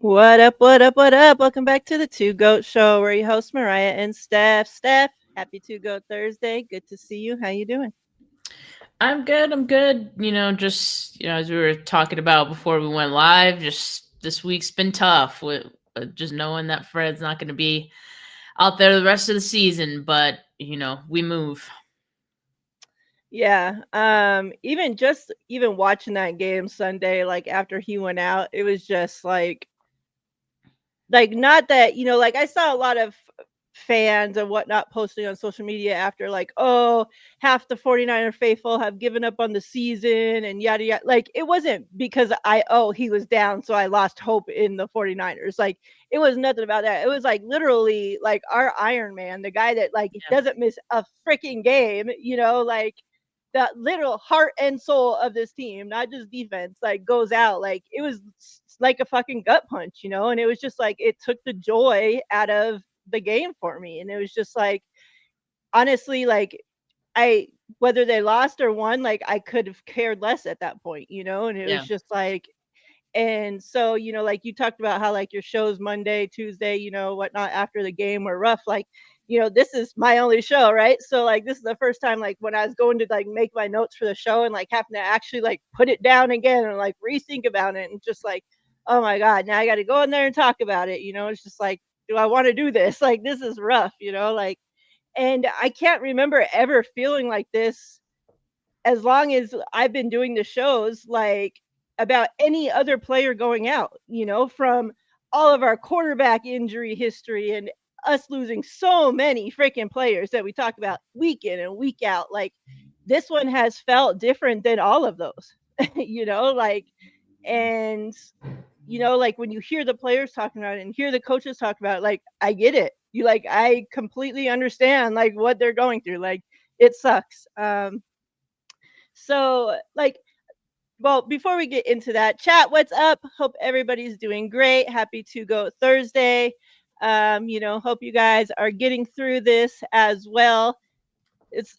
What up, what up, what up? Welcome back to the Two Goat Show where your host Mariah and Steph. Steph, happy Two Goat Thursday. Good to see you. How you doing? I'm good. I'm good. As we were talking about before we went live, just this week's been tough with just knowing that Fred's not going to be out there the rest of the season. But we move. Yeah. Even watching that game Sunday, like after he went out, it was just like not that, like I saw a lot of fans and whatnot posting on social media after like, oh, half the 49er faithful have given up on the season and yada yada. Like it wasn't because he was down, so I lost hope in the 49ers. Like it was nothing about that. It was like literally like our Iron Man, the guy that like Yeah. doesn't miss a freaking game, like the literal heart and soul of this team, not just defense, like goes out. Like it was like a fucking gut punch, and it was just like it took the joy out of the game for me. And it was just like, honestly, like I whether they lost or won, like I could have cared less at that point, and it was Yeah. just like, and so, like you talked about how like your shows Monday, Tuesday, whatnot after the game were rough. Like, this is my only show, right? So like this is the first time like when I was going to like make my notes for the show and like having to actually like put it down again and like rethink about it and just like, oh my God, now I gotta go in there and talk about it. It's just like, do I want to do this? Like this is rough, like, and I can't remember ever feeling like this as long as I've been doing the shows, like about any other player going out, from all of our quarterback injury history and us losing so many freaking players that we talk about week in and week out. Like this one has felt different than all of those, like, and like when you hear the players talking about it and hear the coaches talk about it, like I get it. I completely understand like what they're going through. Like it sucks. So, like, well, before we get into that, chat, what's up? Hope everybody's doing great. Happy to go Thursday. Hope you guys are getting through this as well. It's,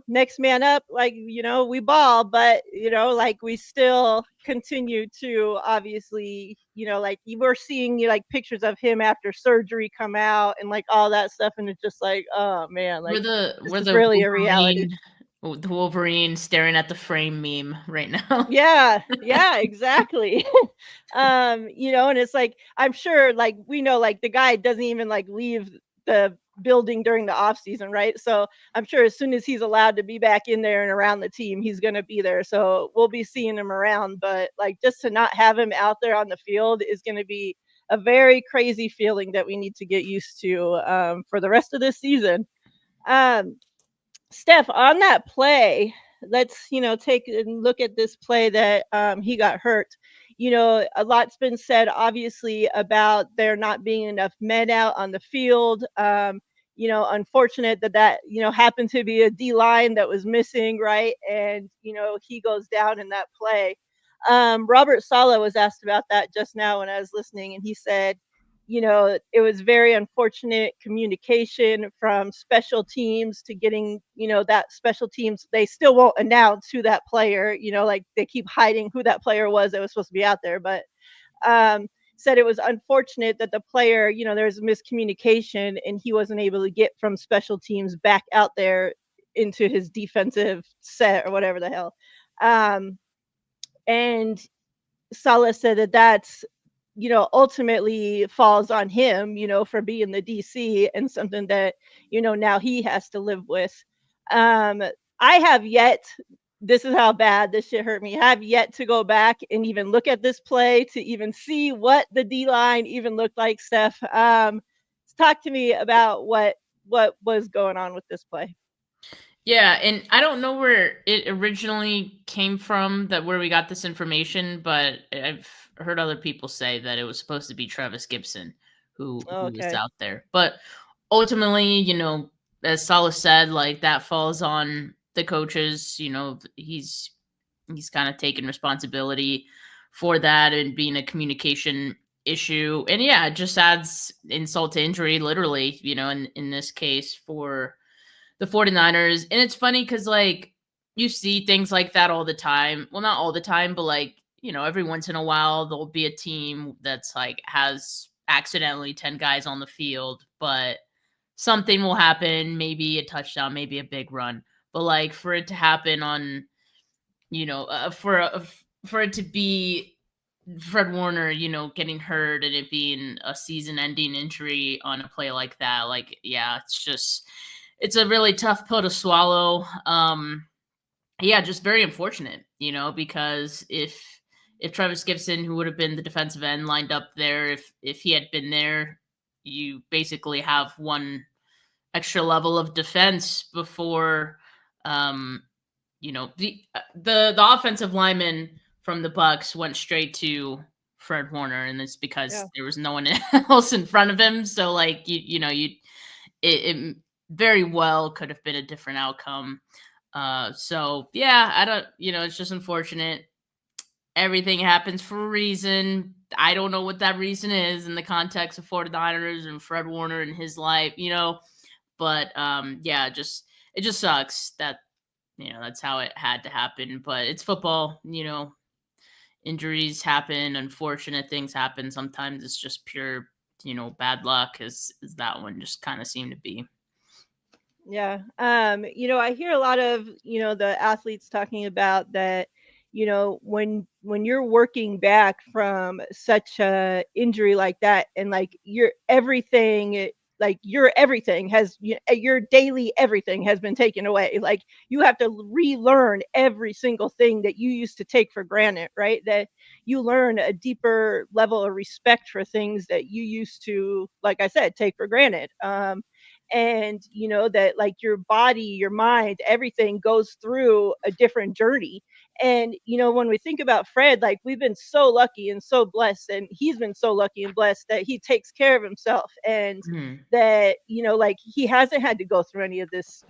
next man up, like, we ball, but, like we still continue to obviously, like we're seeing like pictures of him after surgery come out and like all that stuff. And it's just like, oh man, We're like the this we're is the really a reality. Wolverine staring at the frame meme right now. Yeah, yeah, exactly. And it's like I'm sure like we know like the guy doesn't even like leave the building during the off season, right? So I'm sure as soon as he's allowed to be back in there and around the team, he's gonna be there. So we'll be seeing him around. But like just to not have him out there on the field is gonna be a very crazy feeling that we need to get used to for the rest of this season. Um, Steph, on that play, let's, take a look at this play that he got hurt. A lot's been said, obviously, about there not being enough men out on the field. Unfortunate that, happened to be a D line that was missing, right? And, he goes down in that play. Robert Sala was asked about that just now when I was listening, and he said, it was very unfortunate communication from special teams to getting, that special teams, they still won't announce who that player, like they keep hiding who that player was that was supposed to be out there. But um, said it was unfortunate that the player, there's miscommunication and he wasn't able to get from special teams back out there into his defensive set or whatever the hell. And Salah said that that's, ultimately falls on him, for being the DC and something that, now he has to live with. Um, I have yet, this is how bad this shit hurt me. I have yet to go back and even look at this play to even see what the D line even looked like, Steph. Talk to me about what was going on with this play. Yeah, and I don't know where it originally came from, that where we got this information, but I've heard other people say that it was supposed to be Travis Gibson who was Okay. out there. But ultimately, as Salah said, like that falls on the coaches. He's kind of taking responsibility for that and being a communication issue. And yeah, it just adds insult to injury, literally, in this case for the 49ers. And it's funny because, like, you see things like that all the time. Well, not all the time, but, like, every once in a while there'll be a team that's like has accidentally 10 guys on the field, but something will happen, maybe a touchdown, maybe a big run. But like for it to happen on, for it to be Fred Warner, getting hurt and it being a season-ending injury on a play like that, like, yeah, it's a really tough pill to swallow. Yeah, just very unfortunate, because if Travis Gibson, who would have been the defensive end, lined up there, if he had been there, you basically have one extra level of defense before, the offensive lineman from the Bucks went straight to Fred Warner, and it's because Yeah. there was no one else in front of him. So like it very well could have been a different outcome. So yeah, I don't, it's just unfortunate. Everything happens for a reason. I don't know what that reason is in the context of 49ers and Fred Warner and his life, but yeah, it just sucks that, that's how it had to happen. But it's football, injuries happen, unfortunate things happen. Sometimes it's just pure, bad luck, as that one just kind of seemed to be. Yeah. I hear a lot of, the athletes talking about that, when you're working back from such a injury like that, and like your everything has your daily everything has been taken away. Like you have to relearn every single thing that you used to take for granted, right? That you learn a deeper level of respect for things that you used to, like I said, take for granted. And that like your body, your mind, everything goes through a different journey. And when we think about Fred, like we've been so lucky and so blessed, and he's been so lucky and blessed that he takes care of himself, and Mhm. that like he hasn't had to go through any of this,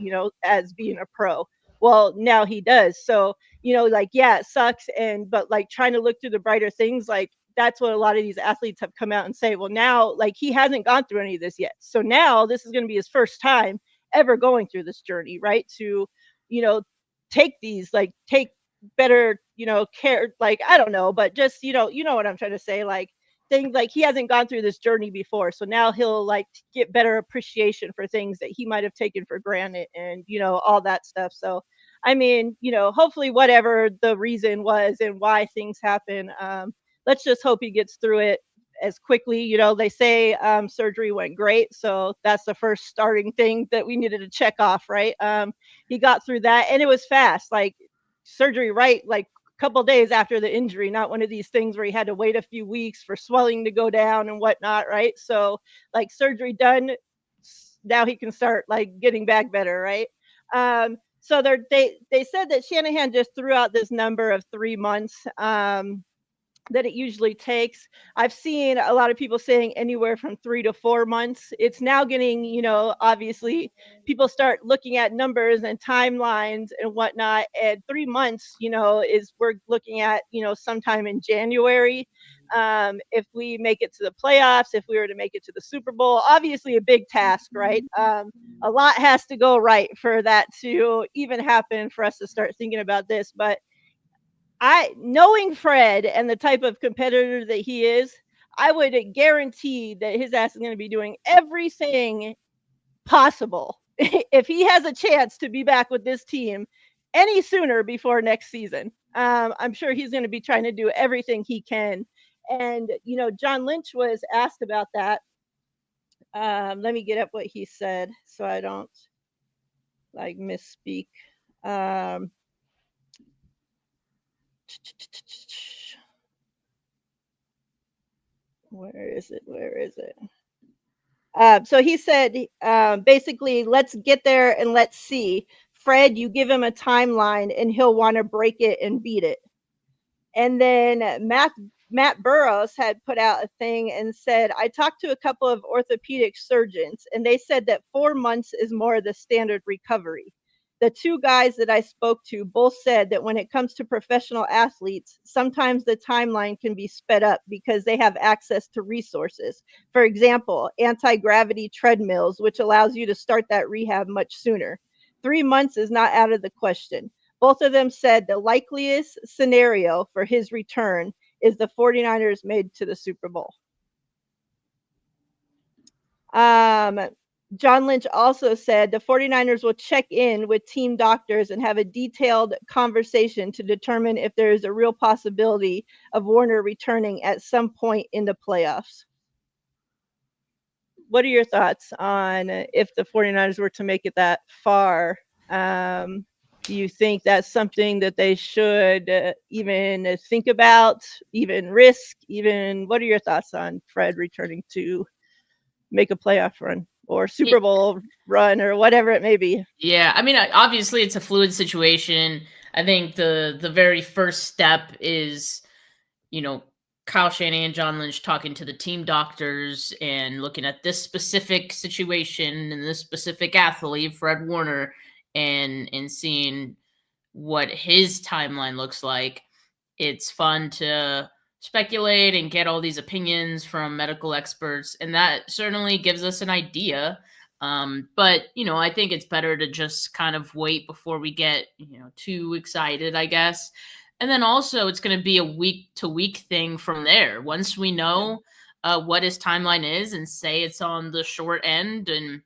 as being a pro. Well, now he does. So like, yeah, it sucks, and but like trying to look through the brighter things, like that's what a lot of these athletes have come out and say, well, now like he hasn't gone through any of this yet, so now this is going to be his first time ever going through this journey, right? To you know take better care, like I don't know, but just what I'm trying to say, like things like he hasn't gone through this journey before, so now he'll like get better appreciation for things that he might have taken for granted, and all that stuff. So I mean, hopefully whatever the reason was and why things happen, let's just hope he gets through it as quickly. They say surgery went great, so that's the first starting thing that we needed to check off, right? He got through that, and it was fast, like surgery, right? Like a couple days after the injury, not one of these things where he had to wait a few weeks for swelling to go down and whatnot, right? So like surgery done, now he can start like getting back better, right? So they said that Shanahan just threw out this number of 3 months. That it usually takes. I've seen a lot of people saying anywhere from 3 to 4 months. It's now getting, obviously people start looking at numbers and timelines and whatnot. And 3 months, is we're looking at, sometime in January. If we make it to the playoffs, if we were to make it to the Super Bowl, obviously a big task, right? A lot has to go right for that to even happen for us to start thinking about this. But knowing Fred and the type of competitor that he is, I would guarantee that his ass is going to be doing everything possible if he has a chance to be back with this team any sooner before next season. I'm sure he's going to be trying to do everything he can. And John Lynch was asked about that. Let me get up what he said so I don't like misspeak. Um, where is it? Where is it? So he said, basically, let's get there and let's see. Fred, you give him a timeline and he'll want to break it and beat it. And then Matt Burrows had put out a thing and said, I talked to a couple of orthopedic surgeons, and they said that 4 months is more the standard recovery. The two guys that I spoke to both said that when it comes to professional athletes, sometimes the timeline can be sped up because they have access to resources. For example, anti-gravity treadmills, which allows you to start that rehab much sooner. 3 months is not out of the question. Both of them said the likeliest scenario for his return is the 49ers made to the Super Bowl. John Lynch also said the 49ers will check in with team doctors and have a detailed conversation to determine if there is a real possibility of Warner returning at some point in the playoffs. What are your thoughts on if the 49ers were to make it that far? Do you think that's something that they should even think about, even risk, even what are your thoughts on Fred returning to make a playoff run or Super Bowl run or whatever it may be? Yeah, I mean, obviously it's a fluid situation. I think the very first step is, you know, Kyle Shanahan and John Lynch talking to the team doctors and looking at this specific situation and this specific athlete, Fred Warner, and seeing what his timeline looks like. It's fun to speculate and get all these opinions from medical experts, and that certainly gives us an idea. But I think it's better to just kind of wait before we get too excited, I guess. And then also, it's going to be a week to week thing from there. Once we know what his timeline is, and say it's on the short end, and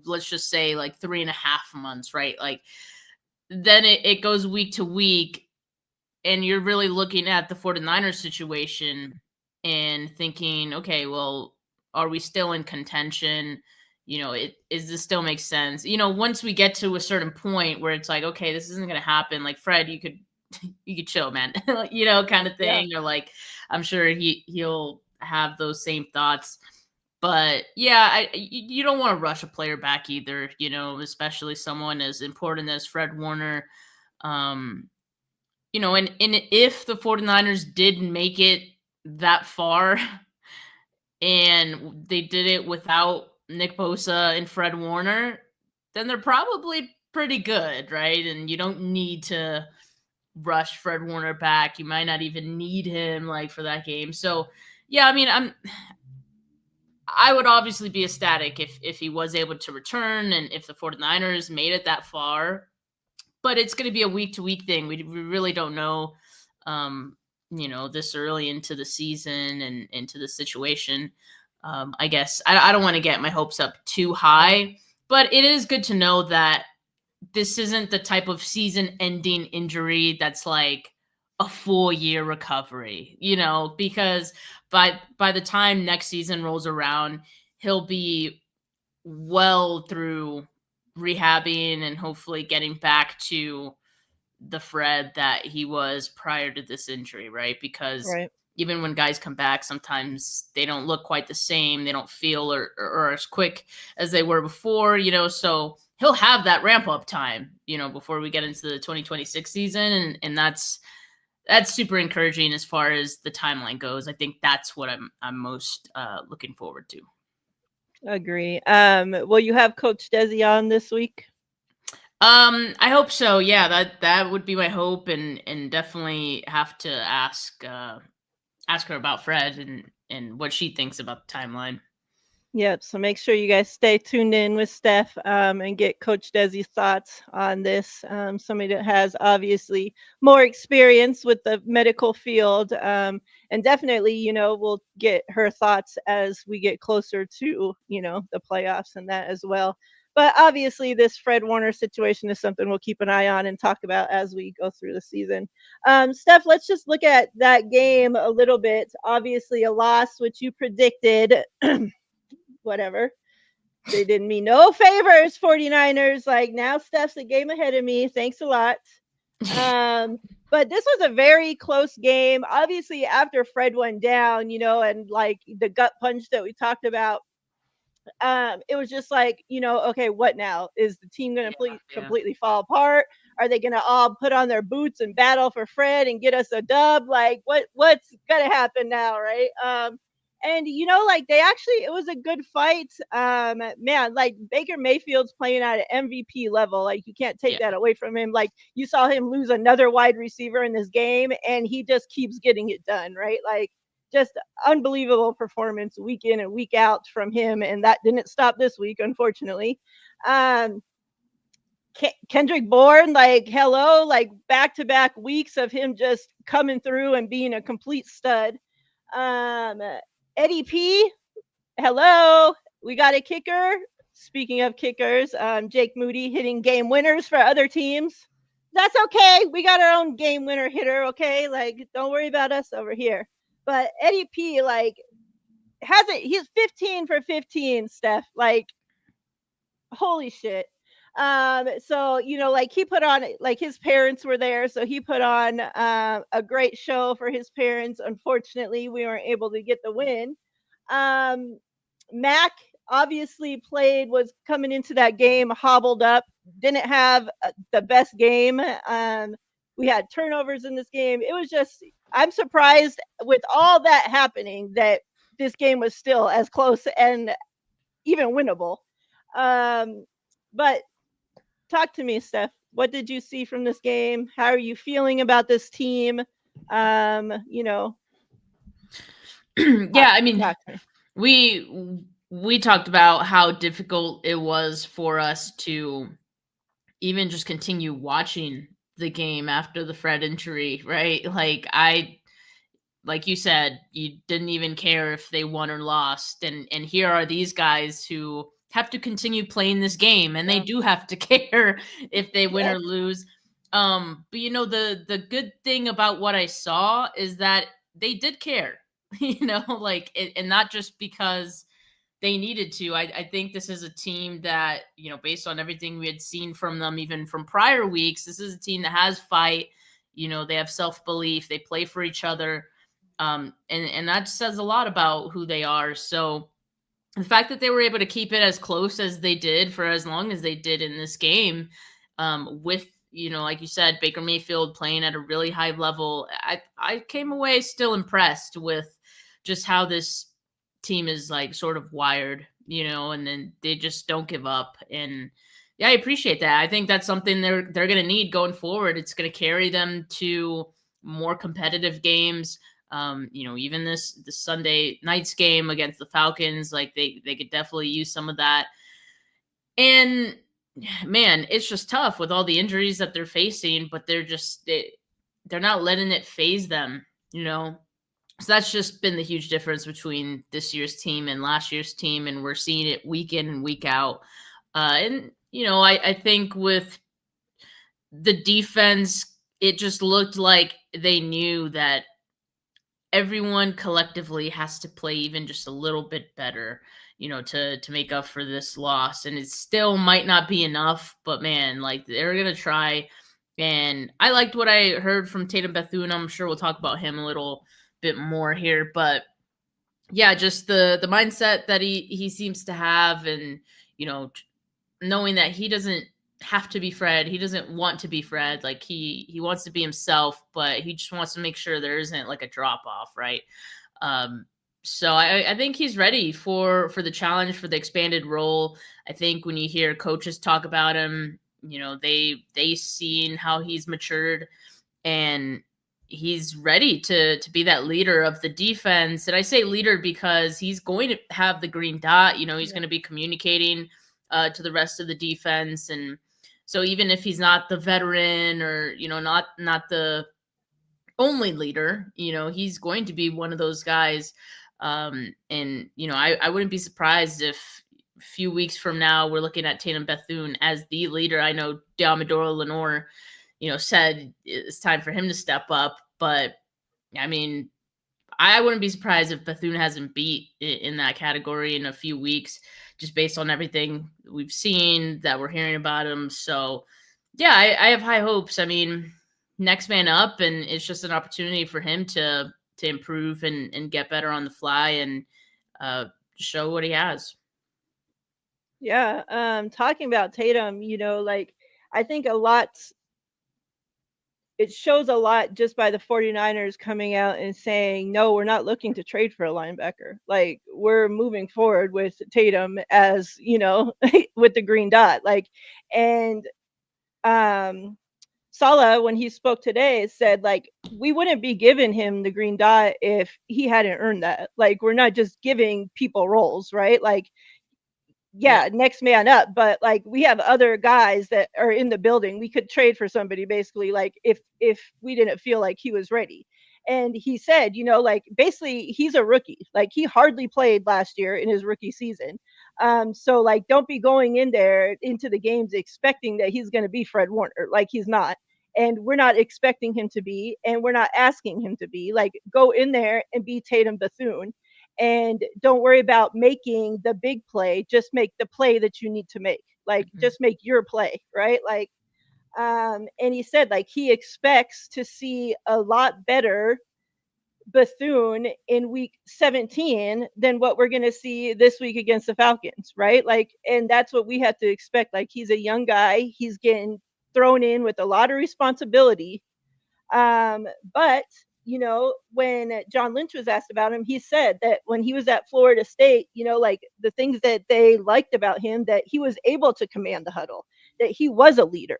let's just say like 3.5 months, right? Like then it goes week to week, and you're really looking at the 49ers situation and thinking, okay, well, are we still in contention? Is this still makes sense? Once we get to a certain point where it's like, okay, this isn't going to happen. Like Fred, you could chill, man, kind of thing. Yeah. Or like, I'm sure he'll have those same thoughts. But yeah, you don't want to rush a player back either, especially someone as important as Fred Warner. And if the 49ers did make it that far and they did it without Nick Bosa and Fred Warner, then they're probably pretty good, right? And you don't need to rush Fred Warner back. You might not even need him like for that game. So yeah, I mean, I would obviously be ecstatic if he was able to return and if the 49ers made it that far. But it's going to be a week to week thing. We really don't know, this early into the season and into the situation. I guess I don't want to get my hopes up too high, but it is good to know that this isn't the type of season ending injury that's like a full year recovery, because by the time next season rolls around, he'll be well through rehabbing and hopefully getting back to the Fred that he was prior to this injury, right? Because Right. even when guys come back, sometimes they don't look quite the same. They don't feel or as quick as they were before, so he'll have that ramp up time, before we get into the 2026 season. And that's super encouraging as far as the timeline goes. I think that's what I'm most looking forward to. Agree. Will you have Coach Desi on this week? I hope so. Yeah, that would be my hope, and definitely have to ask her about Fred and what she thinks about the timeline. Yep. So make sure you guys stay tuned in with Steph and get Coach Desi's thoughts on this. Somebody that has obviously more experience with the medical field. And definitely, we'll get her thoughts as we get closer to, the playoffs and that as well. But obviously, this Fred Warner situation is something we'll keep an eye on and talk about as we go through the season. Steph, let's just look at that game a little bit. Obviously, a loss, which you predicted. Whatever. They did me no favors, 49ers. Like now Steph's a game ahead of me. Thanks a lot. But this was a very close game. Obviously, after Fred went down, and like the gut punch that we talked about, it was just like, okay, what now? Is the team going to completely fall apart? Are they going to all put on their boots and battle for Fred and get us a dub? Like, what's going to happen now, right? And like they actually, it was a good fight. Man, like Baker Mayfield's playing at an MVP level. Like you can't take that away from him. Like you saw him lose another wide receiver in this game, and he just keeps getting it done, right? Like just unbelievable performance week in and week out from him, and that didn't stop this week, unfortunately. Kendrick Bourne, like, hello, like back to back weeks of him just coming through and being a complete stud. Um, Eddie P, hello, we got a kicker. Speaking of kickers, Jake Moody hitting game winners for other teams. That's okay. We got our own game winner hitter, okay? Like, don't worry about us over here. But Eddie P, like, he's 15 for 15, Steph. Like, holy shit. So, you know, like he put on, like his parents were there, so he put on a great show for his parents. Unfortunately, we weren't able to get the win. um Mac obviously was coming into that game hobbled up, didn't have the best game. We had turnovers in this game. It was just, I'm surprised with all that happening that this game was still as close and even winnable. um but talk to me, Steph. What did you see from this game? How are you feeling about this team? You know, Yeah, I mean, talk to me. we talked about how difficult it was for us to even just continue watching the game after the Fred injury, right? Like you said, you didn't even care if they won or lost, and here are these guys who have to continue playing this game, and they Yeah. do have to care if they win Yes. or lose. But you know, the good thing about what I saw is that they did care, and not just because they needed to. I think this is a team that, based on everything we had seen from them, even from prior weeks, this is a team that has fight. They have self belief. They play for each other, and that says a lot about who they are. So the fact that they were able to keep it as close as they did for as long as they did in this game, with, like you said, Baker Mayfield playing at a really high level, I came away still impressed with just how this team is like sort of wired, and then they just don't give up. And yeah, I appreciate that. I think that's something they're going to need going forward. It's going to carry them to more competitive games. Even this Sunday night's game against the Falcons, like they could definitely use some of that. And man, it's just tough with all the injuries that they're facing, but they're not letting it phase them, So that's just been the huge difference between this year's team and last year's team, and we're seeing it week in and week out. And I think with the defense, it just looked like they knew that everyone collectively has to play even just a little bit better, to make up for this loss. And it still might not be enough, but man, like they're gonna try. And I liked what I heard from Tatum Bethune. I'm sure we'll talk about him a little bit more here, but yeah, just the mindset that he seems to have, and knowing that he doesn't have to be Fred. He doesn't want to be Fred. Like he wants to be himself, but he just wants to make sure there isn't like a drop off, right? So I think he's ready for the challenge, for the expanded role. I think when you hear coaches talk about him, they seen how he's matured, and he's ready to be that leader of the defense. And I say leader because he's going to have the green dot. He's going to be communicating to the rest of the defense. And so even if he's not the veteran, or not the only leader, he's going to be one of those guys. And I wouldn't be surprised if a few weeks from now we're looking at Tatum Bethune as the leader. I know Diamadora Lenore said it's time for him to step up, but I mean, I wouldn't be surprised if Bethune hasn't beat in that category in a few weeks, just based on everything we've seen, that we're hearing about him. So yeah, I have high hopes. I mean, next man up, and it's just an opportunity for him to improve and get better on the fly, and show what he has. Yeah. Talking about Tatum, like I think it shows a lot just by the 49ers coming out and saying, no, we're not looking to trade for a linebacker. Like, we're moving forward with Tatum as, with the green dot. Like, and Saleh, when he spoke today, said, like, we wouldn't be giving him the green dot if he hadn't earned that. Like, we're not just giving people roles, right? Like, Yeah. yeah, next man up. But like we have other guys that are in the building. We could trade for somebody basically, like if we didn't feel like he was ready. And he said, like basically he's a rookie. Like he hardly played last year in his rookie season. So like don't be going in there into the games expecting that he's going to be Fred Warner. Like he's not. And we're not expecting him to be, and we're not asking him to be. Like go in there and be Tatum Bethune, and don't worry about making the big play, just make the play that you need to make, like Mhm. just make your play, right? Like and he said like he expects to see a lot better Bethune in week 17 than what we're going to see this week against the Falcons, right? Like, and that's what we have to expect. Like, he's a young guy, he's getting thrown in with a lot of responsibility. But when John Lynch was asked about him, he said that when he was at Florida State, like the things that they liked about him, that he was able to command the huddle, that he was a leader.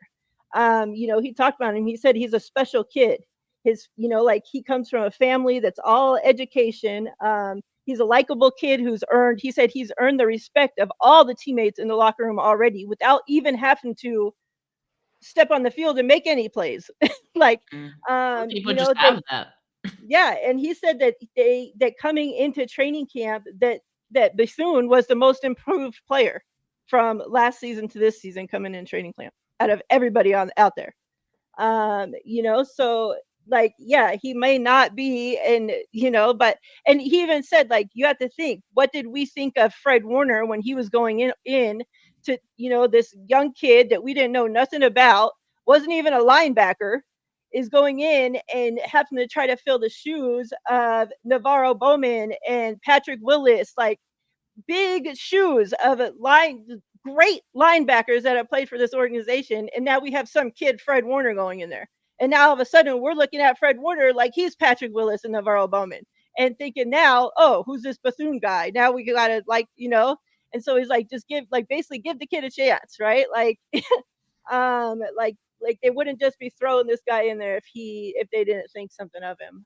He talked about him. He said he's a special kid. Like he comes from a family that's all education. He's a likable kid he said he's earned the respect of all the teammates in the locker room already without even having to step on the field and make any plays. Like, Mm. Some people just they, have that. yeah. And he said that coming into training camp, that Bethune was the most improved player from last season to this season coming in training camp out of everybody on out there. So like, yeah, he may not be, and but, and he even said like, you have to think, what did we think of Fred Warner when he was going in to, this young kid that we didn't know nothing about, wasn't even a linebacker, is going in and having to try to fill the shoes of Navarro Bowman and Patrick Willis, like big shoes of great linebackers that have played for this organization. And now we have some kid, Fred Warner, going in there. And now all of a sudden we're looking at Fred Warner like he's Patrick Willis and Navarro Bowman, and thinking now, oh, who's this Bethune guy? Now we gotta and so he's like, just basically give the kid a chance, right? Like, like they wouldn't just be throwing this guy in there if they didn't think something of him.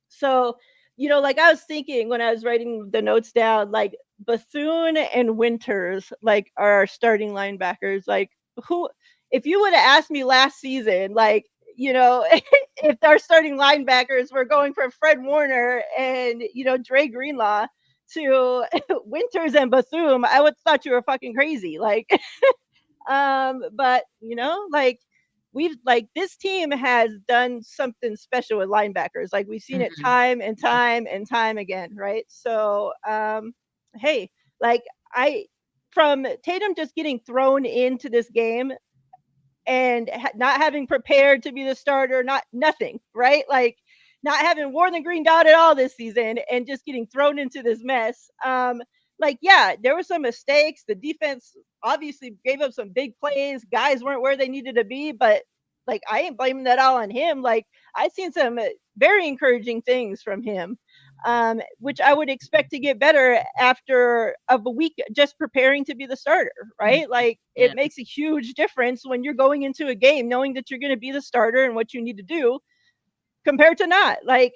So, like I was thinking when I was writing the notes down, like Bethune and Winters, like are our starting linebackers. Like who, if you would have asked me last season, like, if our starting linebackers were going from Fred Warner and, Dre Greenlaw to Winters and Bethune, I would have thought you were fucking crazy. Like, but like this team has done something special with linebackers. Like we've seen it Mhm. time and time and time again, right? So hey, like I from Tatum just getting thrown into this game and not having prepared to be the starter, not nothing, right? Like not having worn the green dot at all this season and just getting thrown into this mess. Like, yeah, there were some mistakes. The defense obviously gave up some big plays. Guys weren't where they needed to be, but like I ain't blaming that all on him. Like I've seen some very encouraging things from him, which I would expect to get better after a week just preparing to be the starter, Mhm. right? Like Yeah. it makes a huge difference when you're going into a game knowing that you're going to be the starter and what you need to do compared to not. Like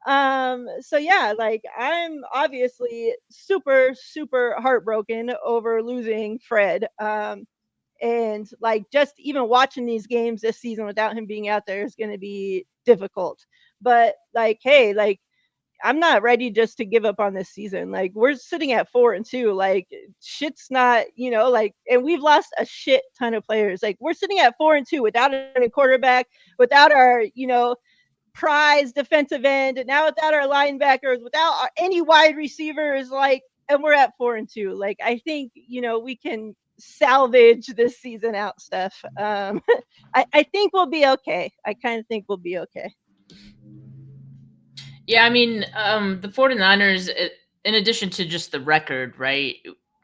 so yeah, like I'm obviously super super heartbroken over losing Fred. And like just even watching these games this season without him being out there is going to be difficult. But like, hey, like I'm not ready just to give up on this season. Like we're sitting at 4-2. Like shit's not, like, and we've lost a shit ton of players. Like we're sitting at 4-2 without a quarterback, without our, prize defensive end, and now without our linebackers, without any wide receivers. Like, and we're at 4-2. Like I think, we can salvage this season out stuff. I think we'll be okay. I kind of think we'll be okay. Yeah, I mean, the 49ers, in addition to just the record, right?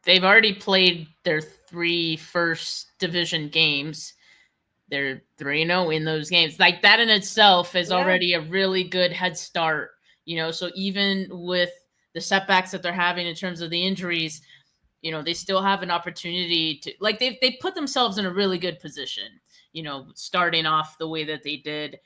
They've already played their three first division games. They're 3-0 in those games. Like that in itself is Yeah. already a really good head start, So even with the setbacks that they're having in terms of the injuries, they still have an opportunity to, like, they put themselves in a really good position, starting off the way that they did.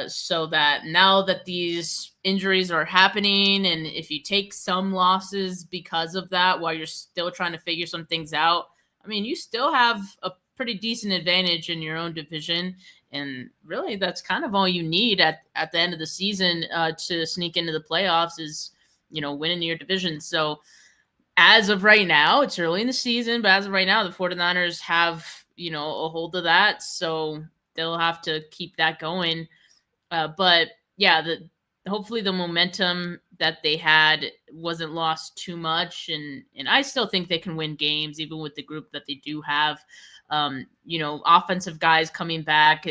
so that now that these injuries are happening, and if you take some losses because of that while you're still trying to figure some things out, I mean, you still have a pretty decent advantage in your own division. And really, that's kind of all you need at the end of the season to sneak into the playoffs is, winning your division. So as of right now, it's early in the season, but as of right now, the 49ers have, a hold of that. So they'll have to keep that going. But yeah, hopefully the momentum that they had wasn't lost too much, and I still think they can win games even with the group that they do have. Offensive guys coming back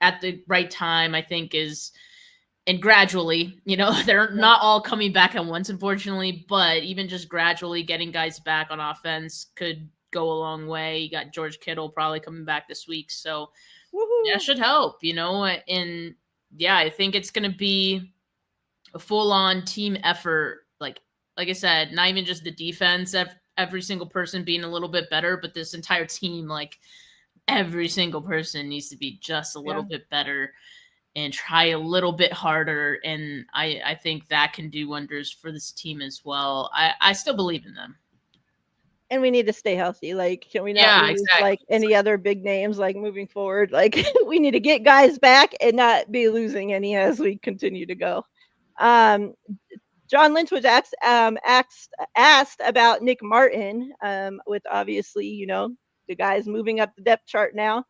at the right time, I think is. And gradually, they're not all coming back at once, unfortunately, but even just gradually getting guys back on offense could go a long way. You got George Kittle probably coming back this week, so that should help, and yeah, I think it's going to be a full-on team effort. Like I said, not even just the defense, every single person being a little bit better, but this entire team, like every single person needs to be just a little bit better and try a little bit harder. And I think that can do wonders for this team as well. I still believe in them. And we need to stay healthy. Like, can we not lose like any other big names like moving forward? Like, we need to get guys back and not be losing any as we continue to go. John Lynch was asked about Nick Martin, with obviously, the guys moving up the depth chart now.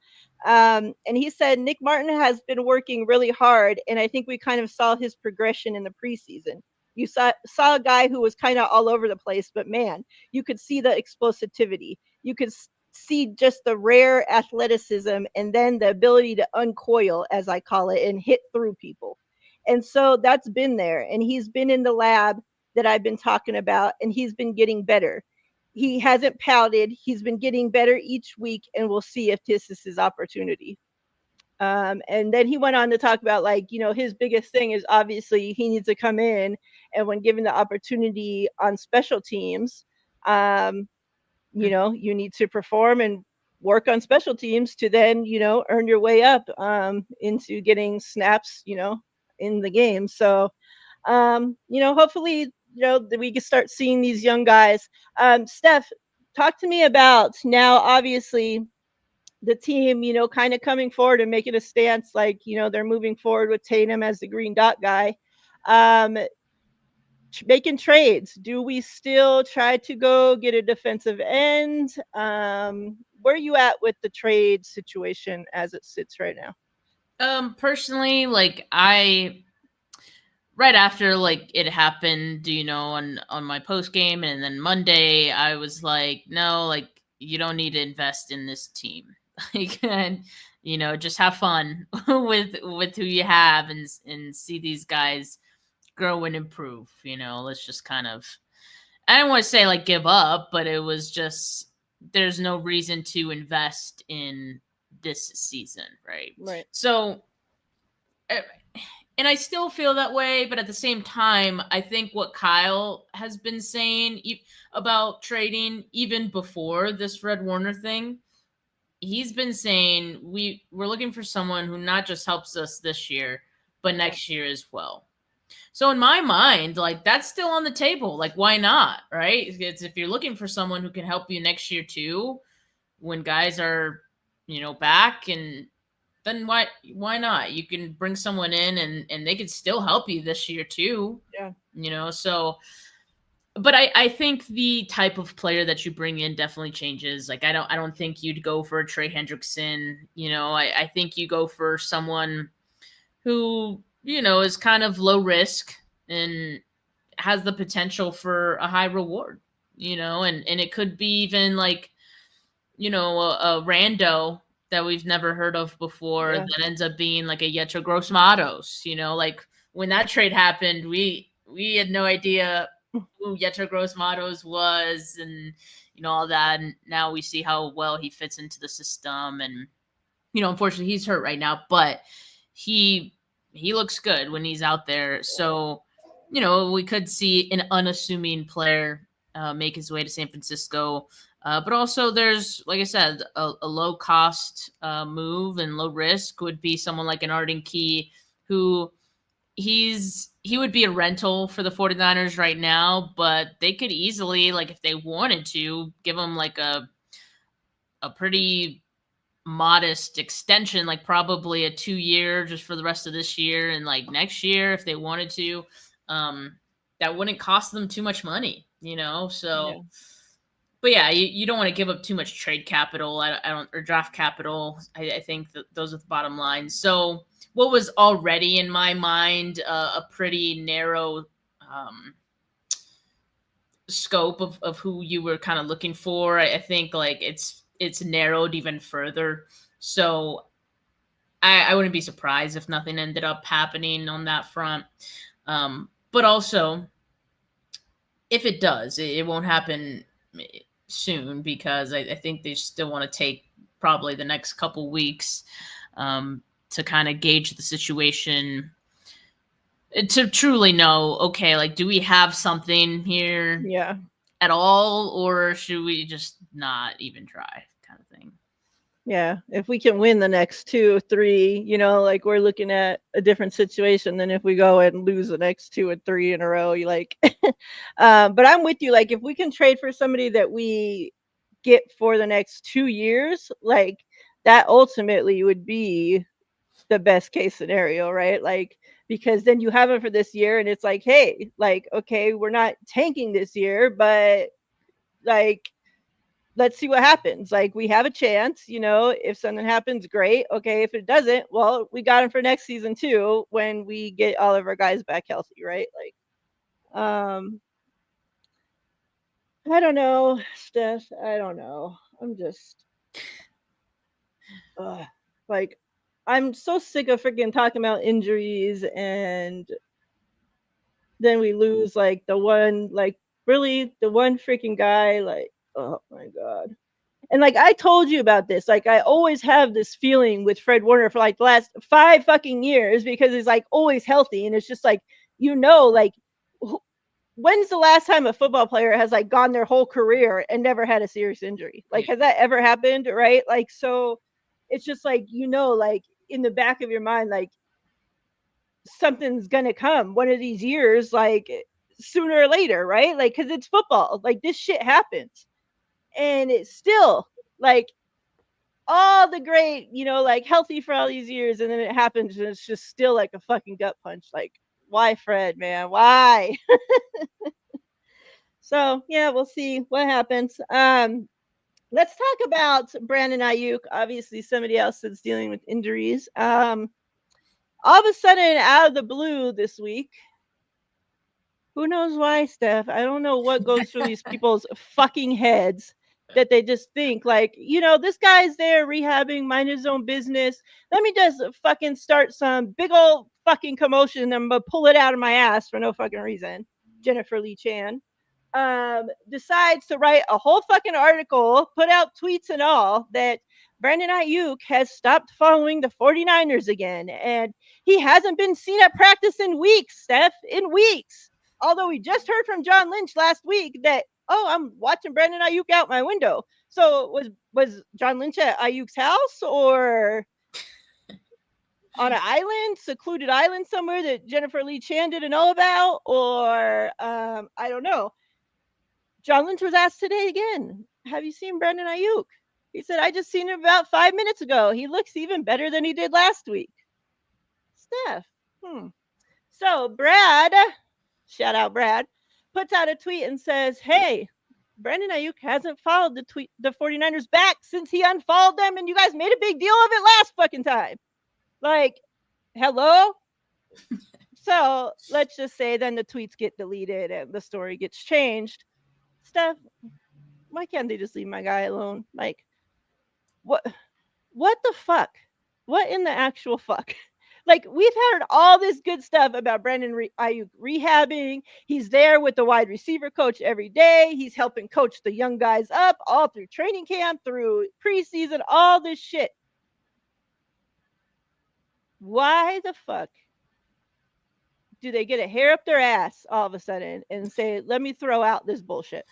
And he said Nick Martin has been working really hard, and I think we kind of saw his progression in the preseason. You saw a guy who was kind of all over the place, but man, you could see the explosivity. You could see just the rare athleticism and then the ability to uncoil, as I call it, and hit through people. And so that's been there. And he's been in the lab that I've been talking about, and he's been getting better. He hasn't pouted. He's been getting better each week, and we'll see if this is his opportunity. And then he went on to talk about, like, his biggest thing is obviously he needs to come in, and when given the opportunity on special teams, you need to perform and work on special teams to then, earn your way up into getting snaps, in the game. So, hopefully, that we can start seeing these young guys. Steph, talk to me about now, obviously, the team, kind of coming forward and making a stance, like, they're moving forward with Tatum as the green dot guy. Making trades. Do we still try to go get a defensive end? Where are you at with the trade situation as it sits right now? Personally, like right after like it happened, on my post game, and then Monday, I was like, no, like you don't need to invest in this team. Like, and just have fun with who you have, and see these guys grow and improve. Let's just kind of, I don't want to say like give up, but it was just there's no reason to invest in this season, right? Right. So, and I still feel that way, but at the same time, I think what Kyle has been saying about trading, even before this Fred Warner thing, he's been saying we're looking for someone who not just helps us this year, but next year as well. So in my mind, like that's still on the table. Like, why not? Right? It's if you're looking for someone who can help you next year too, when guys are, back, and then why not? You can bring someone in and they can still help you this year too. Yeah. So but I think the type of player that you bring in definitely changes. Like I don't think you'd go for a Trey Hendrickson. I think you go for someone who, is kind of low risk and has the potential for a high reward, and it could be even like, a rando that we've never heard of before that ends up being like a Yetro Gross Matos. Like when that trade happened, we had no idea who Yetro Gross Matos was, and all that. And now we see how well he fits into the system. And unfortunately, he's hurt right now, but he looks good when he's out there. So we could see an unassuming player make his way to San Francisco. But also, there's, like I said, a low cost move and low risk would be someone like an Arden Key, who he would be a rental for the 49ers right now, but they could easily, like if they wanted to, give him like a pretty modest extension, like probably a 2 year just for the rest of this year and like next year if they wanted to. Um, that wouldn't cost them too much money, So, Yeah. but yeah, you don't want to give up too much trade capital. I don't, or draft capital. I think that those are the bottom lines. So, what was already in my mind a pretty narrow scope of who you were kind of looking for, I think like it's narrowed even further. So I wouldn't be surprised if nothing ended up happening on that front. But also, if it does, it won't happen soon because I think they still want to take probably the next couple weeks to kind of gauge the situation, to truly know, okay, like, do we have something here Yeah. at all, or should we just not even try, kind of thing? Yeah. If we can win the next 2, 3, like we're looking at a different situation than if we go and lose the next 2 and 3 in a row. You like, but I'm with you. Like, if we can trade for somebody that we get for the next 2 years, like that ultimately would be the best case scenario, right? Like, because then you have it for this year and it's like, hey, like, okay, we're not tanking this year, but like, let's see what happens. Like, we have a chance, if something happens, great. Okay, if it doesn't, well, we got him for next season too when we get all of our guys back healthy, right? Like, I don't know, Steph. I don't know. I'm just ugh, like, I'm so sick of freaking talking about injuries, and then we lose like the one, like, really the one freaking guy, like, oh my god. And like I told you about this, like I always have this feeling with Fred Warner for like the last 5 fucking years because he's like always healthy, and it's just like, like, when's the last time a football player has like gone their whole career and never had a serious injury? Like, Yeah. has that ever happened, right? Like, so it's just like, like in the back of your mind, like something's gonna come one of these years, like sooner or later, right? Like, because it's football, like this shit happens, and it's still like all the great, like healthy for all these years, and then it happens and it's just still like a fucking gut punch. Like, why, Fred, man? Why? So yeah, we'll see what happens. Let's talk about Brandon Ayuk. Obviously, somebody else that's dealing with injuries. All of a sudden, out of the blue this week, who knows why, Steph? I don't know what goes through these people's fucking heads that they just think like, this guy's there rehabbing, mind his own business. Let me just fucking start some big old fucking commotion and I'm gonna pull it out of my ass for no fucking reason. Jennifer Lee Chan decides to write a whole fucking article, put out tweets and all, that Brandon Ayuk has stopped following the 49ers again. And he hasn't been seen at practice in weeks, Steph, in weeks. Although we just heard from John Lynch last week that, oh, I'm watching Brandon Ayuk out my window. So was John Lynch at Ayuk's house or on an island, secluded island somewhere that Jennifer Lee Chan didn't know about? Or I don't know. John Lynch was asked today again, have you seen Brandon Ayuk? He said, I just seen him about 5 minutes ago. He looks even better than he did last week. Steph. So Brad, shout out Brad, puts out a tweet and says, hey, Brandon Ayuk hasn't followed the 49ers back since he unfollowed them, and you guys made a big deal of it last fucking time. Like, hello? So let's just say then the tweets get deleted and the story gets changed. Steph, why can't they just leave my guy alone? Like, what the fuck? What in the actual fuck? Like, we've heard all this good stuff about Brandon Ayuk rehabbing. He's there with the wide receiver coach every day. He's helping coach the young guys up all through training camp, through preseason, all this shit. Why the fuck do they get a hair up their ass all of a sudden and say, "Let me throw out this bullshit"?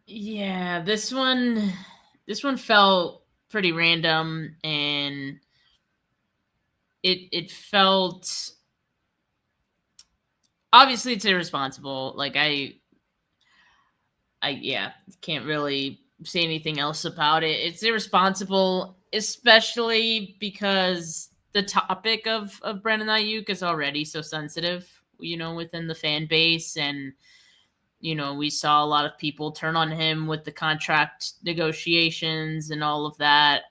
Yeah, this one felt pretty random, and it felt, obviously it's irresponsible. Like I yeah, can't really say anything else about it. It's irresponsible, especially because the topic of Brandon Ayuk is already so sensitive, within the fan base. And we saw a lot of people turn on him with the contract negotiations and all of that.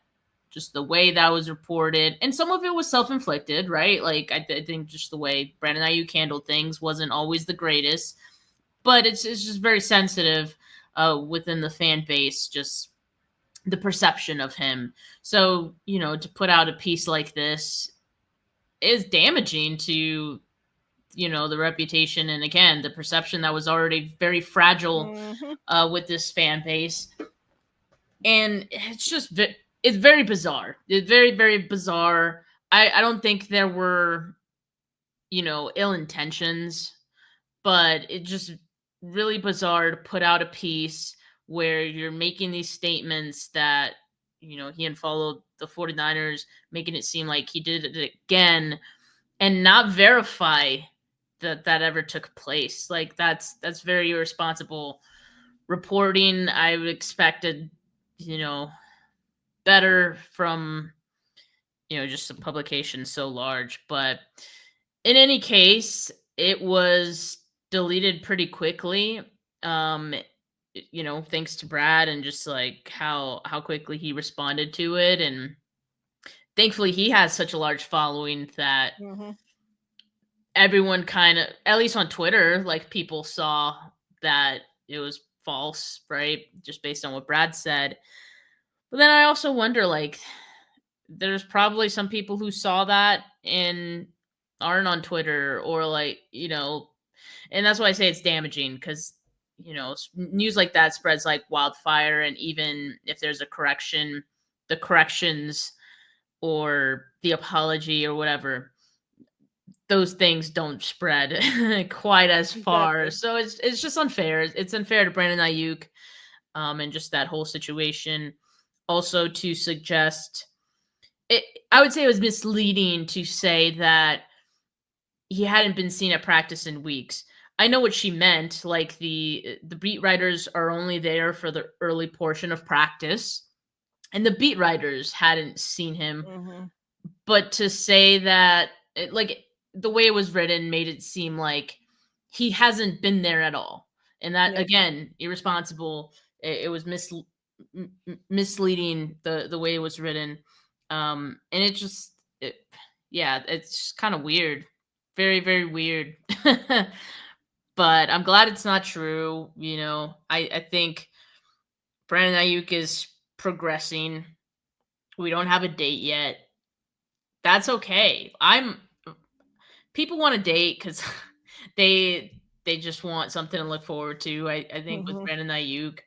Just the way that was reported, and some of it was self-inflicted, right? Like I think just the way Brandon Ayuk handled things wasn't always the greatest, but it's just very sensitive within the fan base, just the perception of him. So to put out a piece like this is damaging to the reputation, and again the perception that was already very fragile Mhm. with this fan base. And it's very bizarre. It's very, very bizarre. I don't think there were ill intentions, but it just really bizarre to put out a piece where you're making these statements that he unfollowed the 49ers, making it seem like he did it again, and not verify that ever took place. Like that's very irresponsible reporting. I expected you know better from just a publication so large. But in any case, it was deleted pretty quickly. um Thanks to Brad, and just like how quickly he responded to it. And thankfully he has such a large following that Mhm. everyone kind of, at least on Twitter, like people saw that it was false, right? Just based on what Brad said. But then I also wonder, like, there's probably some people who saw that and aren't on Twitter, or like, and that's why I say it's damaging, because news like that spreads like wildfire. And even if there's a correction, the corrections or the apology or whatever, those things don't spread quite as far. Exactly. So it's just unfair. It's unfair to Brandon Ayuk, and just that whole situation. Also, to suggest it, I would say it was misleading to say that he hadn't been seen at practice in weeks. I know what she meant. Like the beat writers are only there for the early portion of practice, and the beat writers hadn't seen him. Mhm. But to say that, like, the way it was written made it seem like he hasn't been there at all, and that, Yep. again, irresponsible. It was misleading, the way it was written. And yeah, it's kind of weird, very, very weird. But I'm glad it's not true. I think Brandon Ayuk is progressing. We don't have a date yet. That's okay. I'm People want to date because they just want something to look forward to. I think with Mhm. Brandon Ayuk,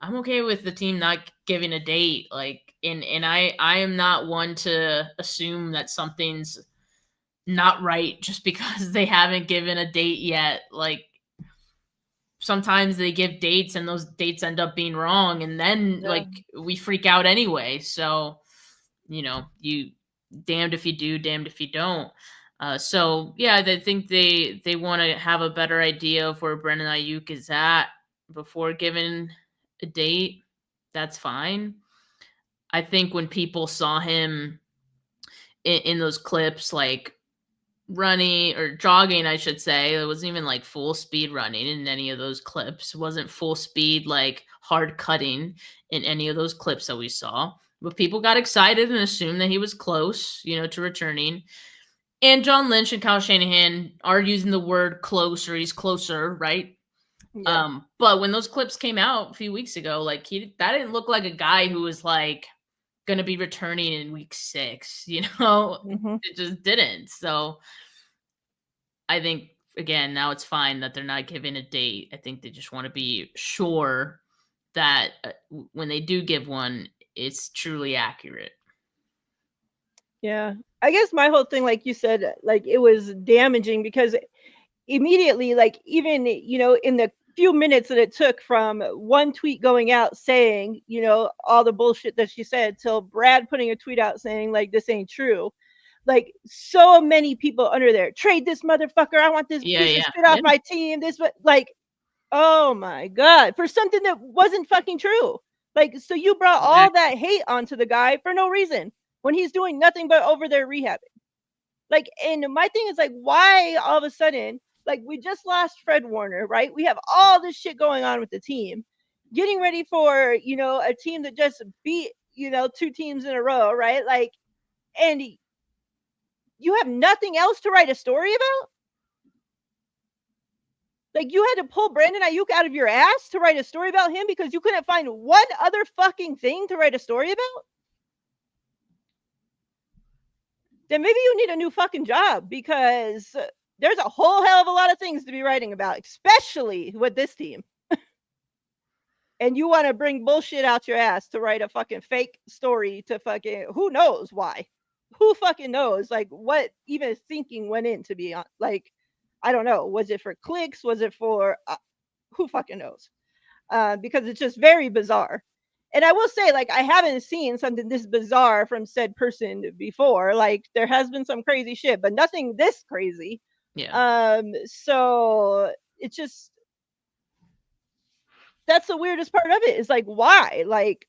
I'm okay with the team not giving a date. Like, and I am not one to assume that something's not right just because they haven't given a date yet. Like, sometimes they give dates and those dates end up being wrong, and then Yeah. like we freak out anyway. So you damned if you do, damned if you don't. So yeah, I think they want to have a better idea of where Brendan Ayuk is at before giving a date. That's fine. I think when people saw him in those clips, like running or jogging, I should say, it wasn't even like full speed running in any of those clips. It wasn't full speed, like hard cutting in any of those clips that we saw. But people got excited and assumed that he was close, to returning. And John Lynch and Kyle Shanahan are using the word close, or he's closer, right? Yeah. But when those clips came out a few weeks ago, like that didn't look like a guy who was like going to be returning in week 6. Mhm. It just didn't. So I think, again, now it's fine that they're not giving a date. I think they just want to be sure that when they do give one, it's truly accurate. Yeah. I guess my whole thing, like you said, like it was damaging because immediately, like even, in the few minutes that it took from one tweet going out saying, all the bullshit that she said till Brad putting a tweet out saying like this ain't true. Like so many people under there, trade this motherfucker. I want this Yeah, piece of yeah, shit off yeah. my team. This like, oh my god, for something that wasn't fucking true. Like, so you brought all Exactly. that hate onto the guy for no reason when he's doing nothing but over there rehabbing. Like, and my thing is like, why all of a sudden, like we just lost Fred Warner, right? We have all this shit going on with the team, getting ready for, a team that just beat, two teams in a row, right? Like, and you have nothing else to write a story about? Like you had to pull Brandon Ayuk out of your ass to write a story about him because you couldn't find one other fucking thing to write a story about? Then maybe you need a new fucking job because there's a whole hell of a lot of things to be writing about, especially with this team. And you want to bring bullshit out your ass to write a fucking fake story to fucking who knows why? Who fucking knows? Like what even thinking went in to be on? Like I don't know. Was it for clicks? Was it for who fucking knows? Because it's just very bizarre. And I will say, like, I haven't seen something this bizarre from said person before. Like, there has been some crazy shit, but nothing this crazy. Yeah. So it's just that's the weirdest part of it. Is like, why? Like,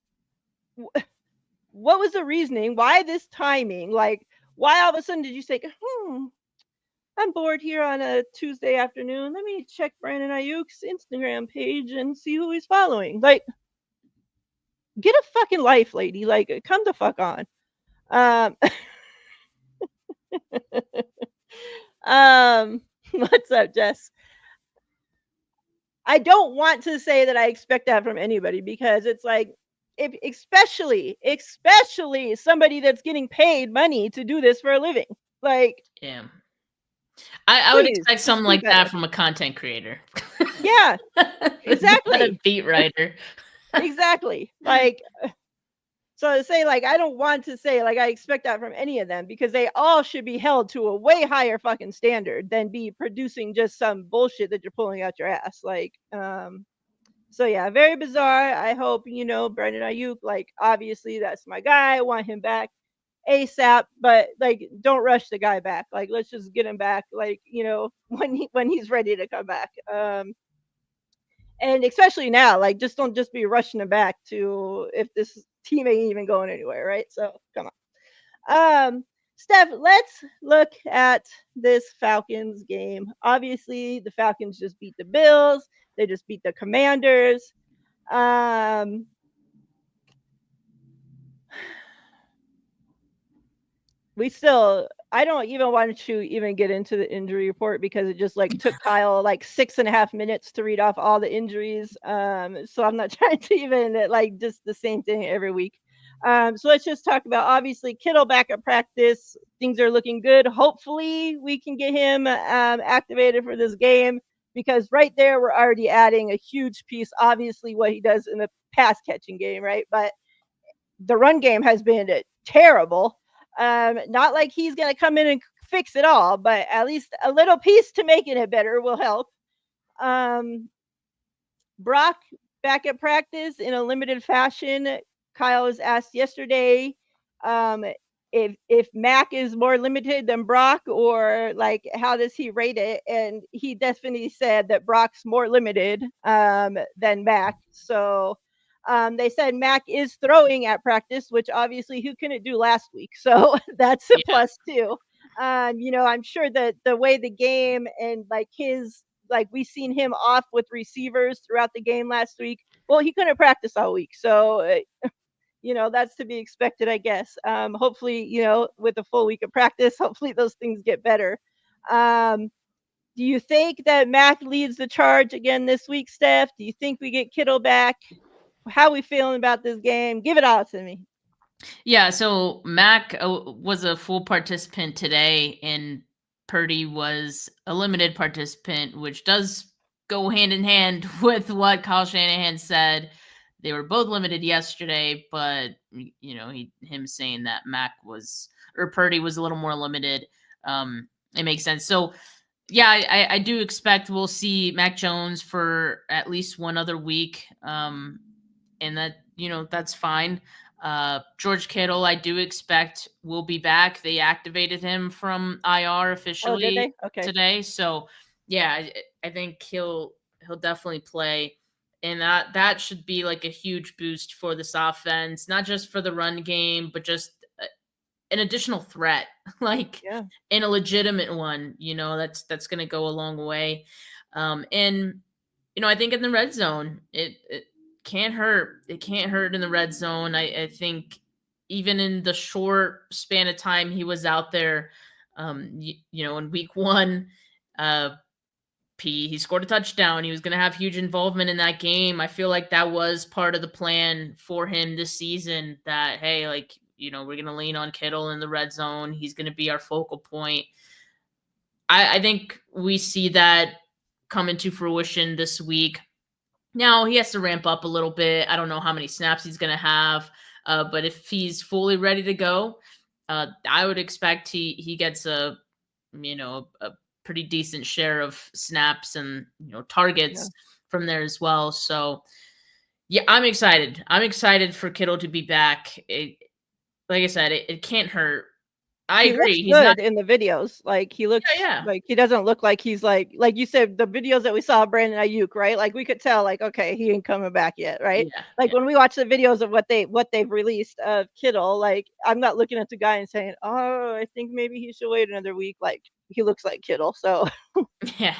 what was the reasoning? Why this timing? Like, why all of a sudden did you say, I'm bored here on a Tuesday afternoon. Let me check Brandon Ayuk's Instagram page and see who he's following. Like, get a fucking life, lady. Like, come the fuck on. Um, what's up, Jess? I don't want to say that I expect that from anybody because it's like, if especially somebody that's getting paid money to do this for a living, like, Yeah. I would please expect just something do like that better. from a content creator. Yeah, Not a exactly, beat writer. exactly. Like, so to say, like, I don't want to say, like, I expect that from any of them because they all should be held to a way higher fucking standard than be producing just some bullshit that you're pulling out your ass. Like, so yeah, very bizarre. I hope, Brandon Ayuk, like, obviously that's my guy. I want him back ASAP, but like, don't rush the guy back. Like, let's just get him back, like, when he's ready to come back. And especially now, like, just don't just be rushing him back to if this team ain't even going anywhere, right? So come on. Steph, let's look at this Falcons game. Obviously, the Falcons just beat the Bills. They just beat the Commanders. We still, I don't even want to even get into the injury report because it just like took Kyle like 6.5 minutes to read off all the injuries. So I'm not trying to even like just the same thing every week. So let's just talk about obviously Kittle back at practice. Things are looking good. Hopefully we can get him activated for this game because right there we're already adding a huge piece. Obviously what he does in the pass catching game, right? But the run game has been terrible. Not like he's going to come in and fix it all, but at least a little piece to making it better will help. Brock back at practice in a limited fashion. Kyle was asked yesterday if Mac is more limited than Brock or like how does he rate it? And he definitely said that Brock's more limited than Mac. So they said Mac is throwing at practice, which obviously who couldn't do last week. So that's a Yeah. plus too. I'm sure that the way the game and like his like we seen him off with receivers throughout the game last week. Well, he couldn't practice all week, so that's to be expected, I guess. Hopefully, with a full week of practice, hopefully those things get better. Do you think that Mac leads the charge again this week, Steph? Do you think we get Kittle back? How are we feeling about this game? Give it all to me. Yeah, so Mac was a full participant today, and Purdy was a limited participant, which does go hand in hand with what Kyle Shanahan said They were both limited yesterday, but him saying that Mac was or Purdy was a little more limited. It makes sense. So yeah, I do expect we'll see Mac Jones for at least one other week. And that's fine. George Kittle, I do expect will be back. They activated him from IR Oh, did officially they? Okay. today, so yeah, I think he'll definitely play, and that should be like a huge boost for this offense, not just for the run game, but just an additional threat, like Yeah. and a legitimate one. That's going to go a long way. And I think in the red zone, it can't hurt. It can't hurt in the red zone. I think even in the short span of time he was out there, in week one, uh, he scored a touchdown. He was going to have huge involvement in that game. I feel like that was part of the plan for him this season. That hey, like we're going to lean on Kittle in the red zone. He's going to be our focal point. I think we see that come into fruition this week. Now he has to ramp up a little bit. I don't know how many snaps he's going to have, but if he's fully ready to go, I would expect he gets a pretty decent share of snaps and Yeah. targets from there as well. So yeah, I'm excited. I'm excited for Kittle to be back. Like I said, it can't hurt. I He looks agree. He's not. good in the videos. Like he Yeah, looks yeah, like he doesn't look like he's like you said, the videos that we saw of Brandon Ayuk, right? Like we could tell, like, okay, he ain't coming back yet, right? yeah, Like yeah. when we watch the videos of what they've released of Kittle, like I'm not looking at the guy and saying, oh, I think maybe he should wait another week. Like he looks like Kittle. So Yeah.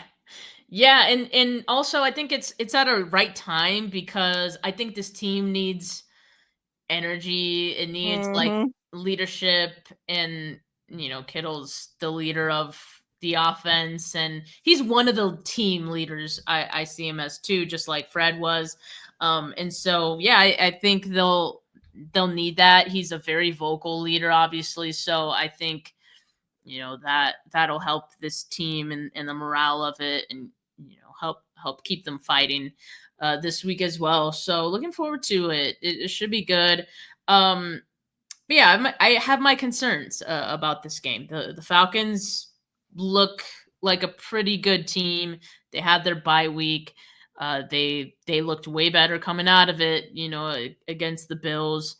Yeah, and also I think it's at a right time because I think this team needs energy. It needs like hmm leadership, and Kittle's the leader of the offense, and he's one of the team leaders. I see him as too, just like Fred was. And so yeah, I think they'll need that. He's a very vocal leader, obviously. So I think that'll help this team and the morale of it, and help keep them fighting this week as well. So looking forward to it. It should be good. But yeah, I have my concerns about this game. The Falcons look like a pretty good team. They had their bye week. They looked way better coming out of it, against the Bills.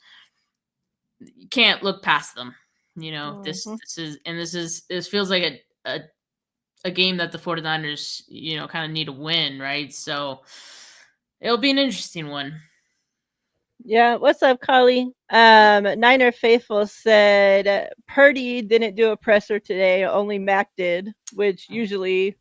You can't look past them. hmm This feels like a game that the 49ers, kind of need to win, right? So it'll be an interesting one. Yeah, what's up, Carly? Niner Faithful said Purdy didn't do a presser today, only Mac did, which usually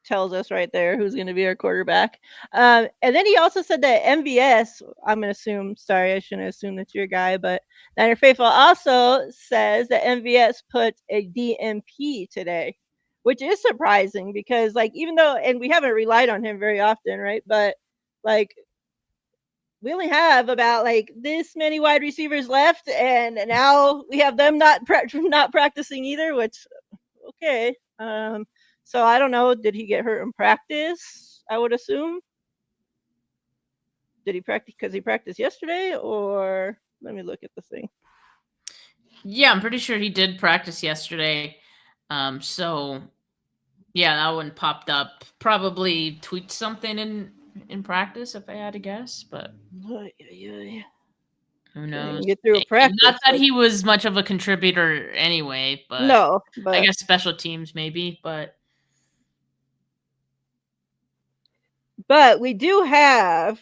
tells us right there who's going to be our quarterback. And then he also said that MVS, I'm going to assume, sorry, I shouldn't assume that's your guy, but Niner Faithful also says that MVS put a DMP today, which is surprising because, like, even though, and we haven't relied on him very often, right? But, like, we only have about like this many wide receivers left, and now we have them not practicing either. Which okay, so I don't know. Did he get hurt in practice? I would assume. Did he practice because he practiced yesterday, or let me look at the thing. Yeah, I'm pretty sure he did practice yesterday. So yeah, that one popped up. Probably tweaked something in practice, if I had to guess, but who Couldn't even knows? get through a Not practice. that Like he was much of a contributor anyway, but no, I but guess special teams maybe. we do have,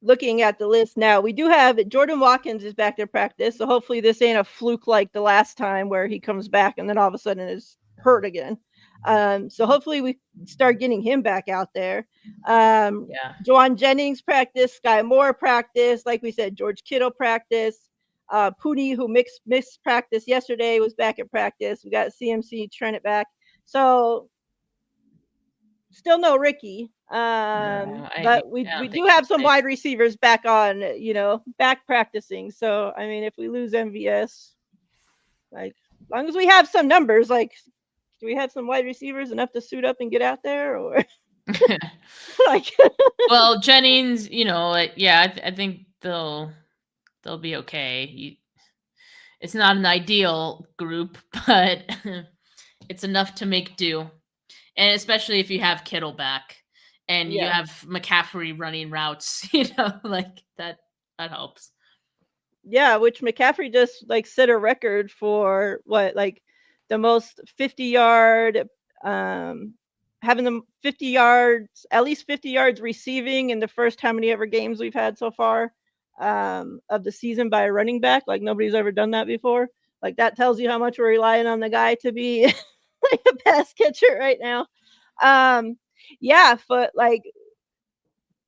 looking at the list now, we do have Jordan Watkins is back to practice. So hopefully this ain't a fluke like the last time where he comes back and then all of a sudden is hurt again. So hopefully we start getting him back out there. Yeah. Juwan Jennings practice, Sky Moore practice, like we said, George Kittle practice. Pooty, who missed practice yesterday, was back at practice. We got CMC Trent back. So still no Ricky. No, But I we don't do think have he's some safe. wide receivers back on, back practicing. So I mean, if we lose MVS, like as long as we have some numbers, like do we have some wide receivers enough to suit up and get out there, or Like, Well, Jennings, yeah, I think they'll be okay. It's not an ideal group, but it's enough to make do. And especially if you have Kittle back and you yeah. have McCaffrey running routes, like that helps. Yeah, which McCaffrey just like set a record for what, like the most 50-yard, having the 50 yards, at least 50 yards receiving in the first how many ever games we've had so far of the season by a running back. Like nobody's ever done that before. Like that tells you how much we're relying on the guy to be like a pass catcher right now. Um, yeah, but like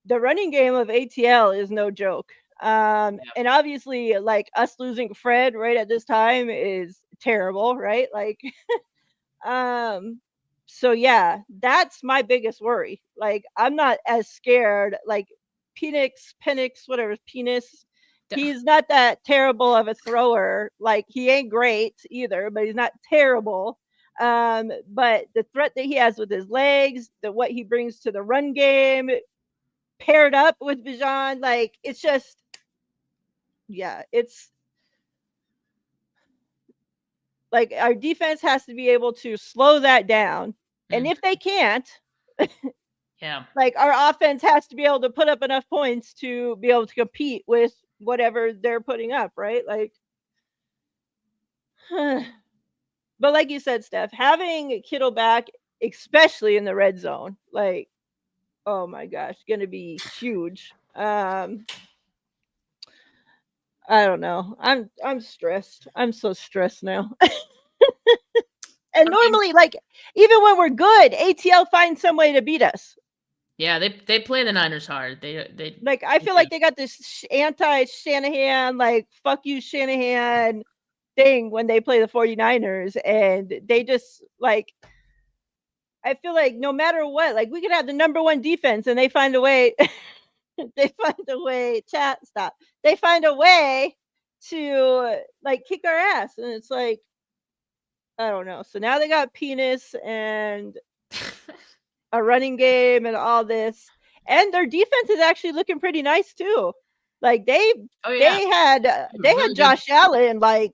the running game of ATL is no joke. Yep. And obviously, like us losing Fred right at this time is terrible, right? Like, um, so yeah, that's my biggest worry. Like, I'm not as scared. Like, Penix, whatever, Penis. He's not that terrible of a thrower. Like, he ain't great either, but he's not terrible. But the threat that he has with his legs, what he brings to the run game, paired up with Bijan, like it's just, yeah, it's like our defense has to be able to slow that down. And Mm, if they can't, yeah. like our offense has to be able to put up enough points to be able to compete with whatever they're putting up, right? Like, but like you said, Steph, having Kittle back, especially in the red zone, like, oh my gosh, gonna be huge. I don't know. I'm stressed. I'm so stressed now. And I mean, normally, like, even when we're good, ATL finds some way to beat us. yeah, they play the Niners hard. They Like, I feel like they got this anti Shanahan, like, fuck you, Shanahan thing when they play the 49ers. And they just, like, I feel like no matter what, like, we could have the number one defense and they find a way. They find a way, chat, stop. They find a way to, like, kick our ass. And it's like, I don't know. So now they got Penis and a running game and all this, and their defense is actually looking pretty nice too. Like Oh yeah, they had really good. Josh Allen like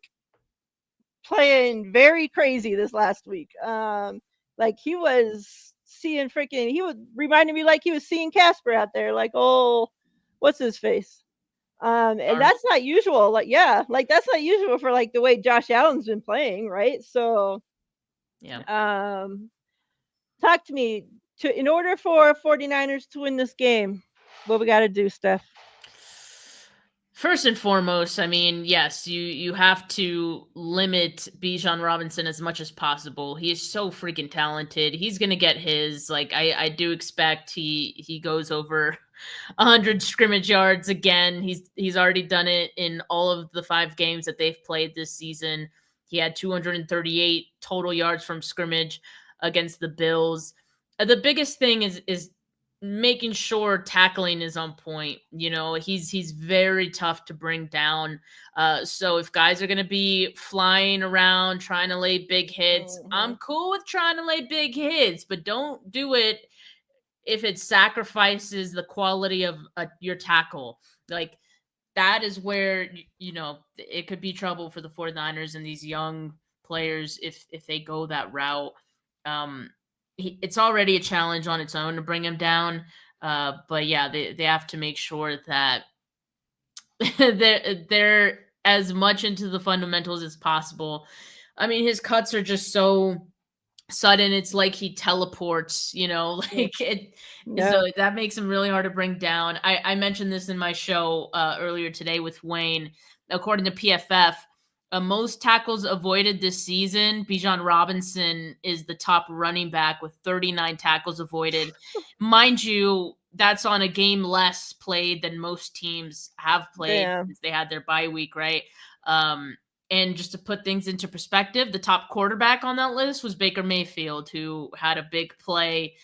playing very crazy this last week. Like he was seeing freaking, he was reminding me like he was seeing Casper out there, like, oh, what's his face? And Darn. that's not usual. Like, yeah, like that's not usual for like the way Josh Allen's been playing, right? So, Yeah. um, talk to me. In order for 49ers to win this game, what we got to do, Steph? First and foremost, I mean, yes, you have to limit Bijan Robinson as much as possible. He is so freaking talented. He's gonna get his. Like I do expect he goes over 100 scrimmage yards again. He's already done it in all of the 5 games that they've played this season. He had 238 total yards from scrimmage against the Bills. The biggest thing is making sure tackling is on point. He's very tough to bring down. So if guys are going to be flying around trying to lay big hits, Mm-hmm. I'm cool with trying to lay big hits, but don't do it if it sacrifices the quality of your tackle. Like that is where it could be trouble for the 49ers and these young players if they go that route. Um, it's already a challenge on its own to bring him down. But yeah, they have to make sure that they're as much into the fundamentals as possible. I mean, his cuts are just so sudden. It's like he teleports, Mm. like it. Yeah, So that makes him really hard to bring down. I mentioned this in my show earlier today with Wayne. According to PFF, most tackles avoided this season, Bijan Robinson is the top running back with 39 tackles avoided. Mind you, that's on a game less played than most teams have played damn. since they had their bye week, right? Um, and just to put things into perspective, the top quarterback on that list was Baker Mayfield, who had a big play,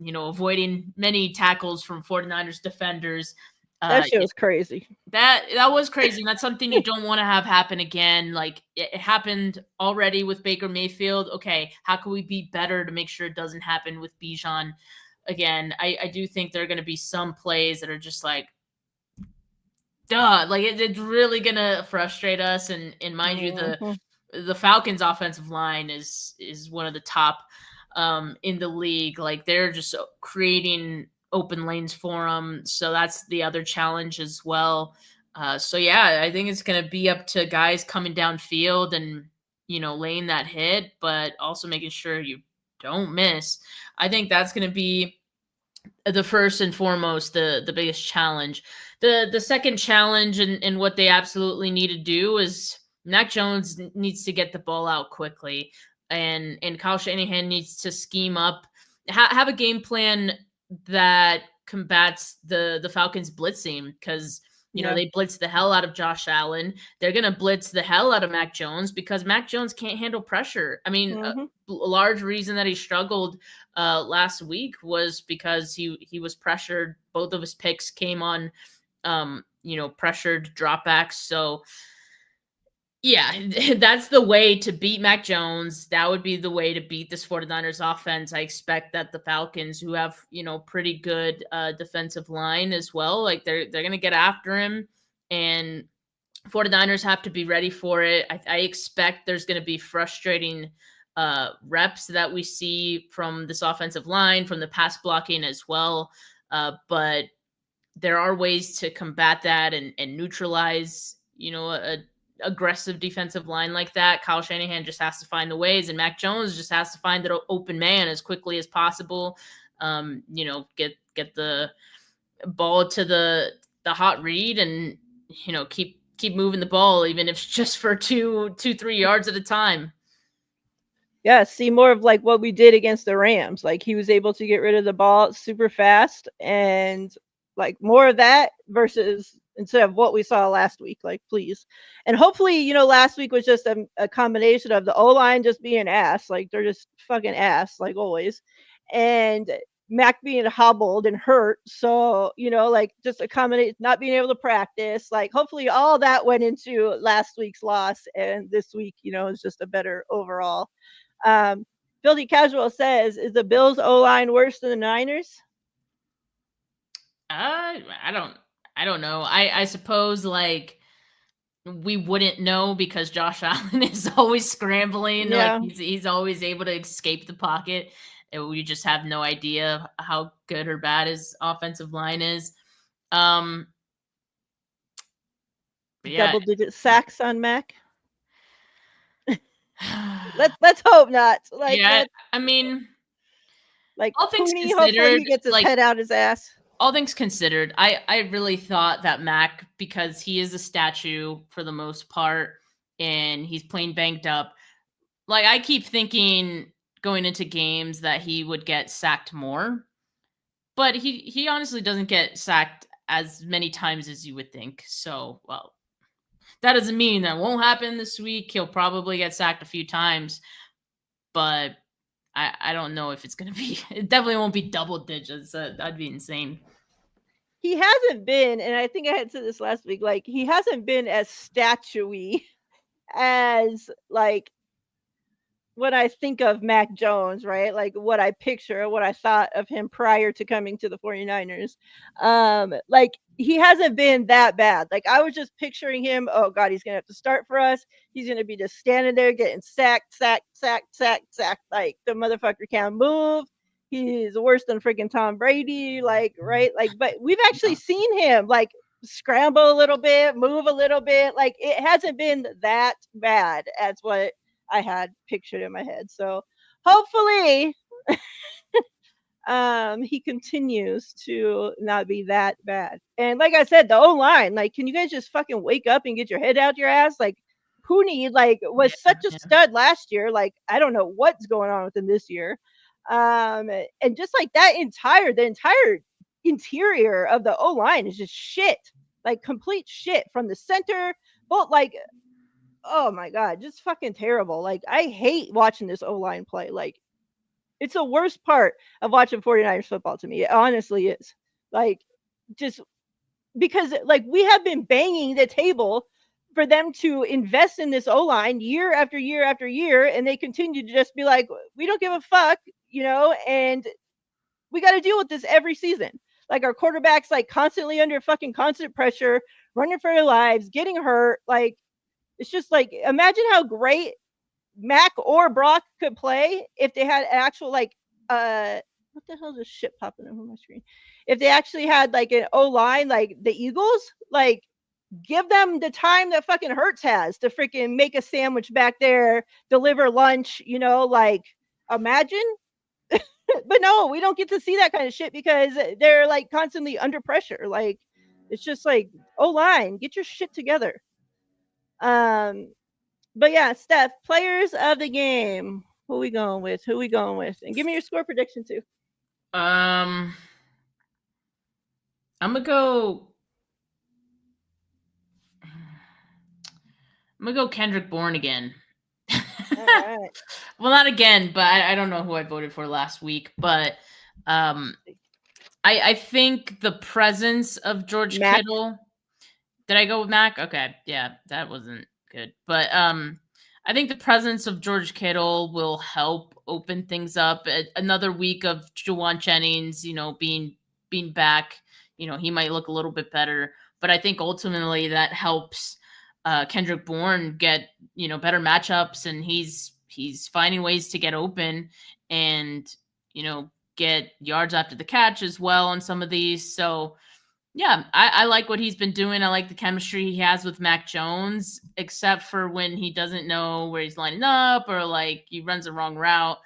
avoiding many tackles from 49ers defenders. That shit was crazy. That was crazy. And that's something you don't want to have happen again. Like it happened already with Baker Mayfield. Okay, how can we be better to make sure it doesn't happen with Bijan? again, I do think there are going to be some plays that are just like, duh, like it's really going to frustrate us. And mind you, Mhm. the Falcons offensive line is one of the top in the league. Like they're just creating open lanes for them. So that's the other challenge as well. So yeah, I think it's going to be up to guys coming downfield and, you know, laying that hit, but also making sure you don't miss. I think that's going to be the first and foremost the biggest challenge. The second challenge and what they absolutely need to do is Mac Jones needs to get the ball out quickly, and Kyle Shanahan needs to scheme up, have a game plan that combats the Falcons blitzing, because you know Yeah. they blitz the hell out of Josh Allen. They're gonna blitz the hell out of Mac Jones because Mac Jones can't handle pressure. I mean, Mhm. a large reason that he struggled last week was because he was pressured. Both of his picks came on, you know, pressured dropbacks. So yeah, that's the way to beat Mac Jones. That would be the way to beat this 49ers offense. I expect that the Falcons, who have, you know, pretty good defensive line as well, like they're gonna get after him, and 49ers have to be ready for it. I expect there's going to be frustrating reps that we see from this offensive line, from the pass blocking as well. But there are ways to combat that and neutralize, you know, a aggressive defensive line like that. Kyle Shanahan just has to find the ways, and Mac Jones just has to find the open man as quickly as possible. You know, get the ball to the hot read, and you know keep moving the ball, even if it's just for 3 yards at a time. Yeah, see more of like what we did against the Rams. Like he was able to get rid of the ball super fast, and like more of that versus instead of what we saw last week. Like please, and hopefully last week was just a combination of the O line just being ass, like they're just fucking ass like always, and Mac being hobbled and hurt. So like just accommodate not being able to practice. Like hopefully all that went into last week's loss, and this week is just a better overall. um, Filthy Casual says, "Is the Bills O line worse than the Niners?" I don't know. I suppose like we wouldn't know because Josh Allen is always scrambling. Like Yeah, he's always able to escape the pocket, and we just have no idea how good or bad his offensive line is. Um, but yeah, double-digit sacks on Mac. Let's hope not. Like yeah. let I mean, like all things Cooney. Hopefully considered, he gets his like head out his ass. all things considered, I really thought that Mac, because he is a statue for the most part, and he's playing banged up. Like I keep thinking going into games that he would get sacked more, but he honestly doesn't get sacked as many times as you would think. So, well, that doesn't mean that won't happen this week. He'll probably get sacked a few times, but I don't know if it's gonna be. It definitely won't be double digits. That'd be insane. He hasn't been, and I think I had said this last week. Like he hasn't been as statuey as like when I think of Mac Jones, right? Like what I picture, what I thought of him prior to coming to the 49ers. Like he hasn't been that bad. Like I was just picturing him, oh God, he's gonna have to start for us. He's gonna be just standing there getting sacked, sacked, sacked, sacked, sacked. Like the motherfucker can't move. He's worse than freaking Tom Brady, like, right? Like, but we've actually seen him like scramble a little bit, move a little bit. Like it hasn't been that bad as what I had pictured in my head. So hopefully he continues to not be that bad. And like I said, the O line, like, can you guys just fucking wake up and get your head out your ass? Like Pooney, like, Yeah, was such a yeah. stud last year. Like, I don't know what's going on with him this year. And just like that the entire interior of the O line is just shit. Like complete shit from the center, both like oh my god, just fucking terrible. Like I hate watching this O line play. Like it's the worst part of watching 49ers football to me. It honestly is. Like just because like we have been banging the table for them to invest in this O line year after year after year, and they continue to just be like, we don't give a fuck, and we got to deal with this every season. Like our quarterbacks, like constantly under fucking constant pressure, running for their lives, getting hurt. Like it's just like imagine how great Mac or Brock could play if they had actual like what the hell is this shit popping up on my screen? If they actually had like an O line like the Eagles, like give them the time that fucking Hurts has to freaking make a sandwich back there, deliver lunch, like imagine. But no, we don't get to see that kind of shit because they're like constantly under pressure. Like it's just like, oh line, get your shit together. But yeah, Steph, players of the game. Who we going with? Who we going with? And give me your score prediction too. I'm gonna go. I'm gonna go Kendrick Bourne again. All right. Well, not again, but I don't know who I voted for last week. But I think the presence of George Mac. Kittle. Did I go with Mac? Okay, yeah, that wasn't good. But I think the presence of George Kittle will help open things up. Another week of Juwan Jennings, being back, he might look a little bit better. But I think ultimately that helps Kendrick Bourne get better matchups, and he's finding ways to get open and get yards after the catch as well on some of these. So yeah, I like what he's been doing. I like the chemistry he has with Mac Jones, except for when he doesn't know where he's lining up or like he runs the wrong route.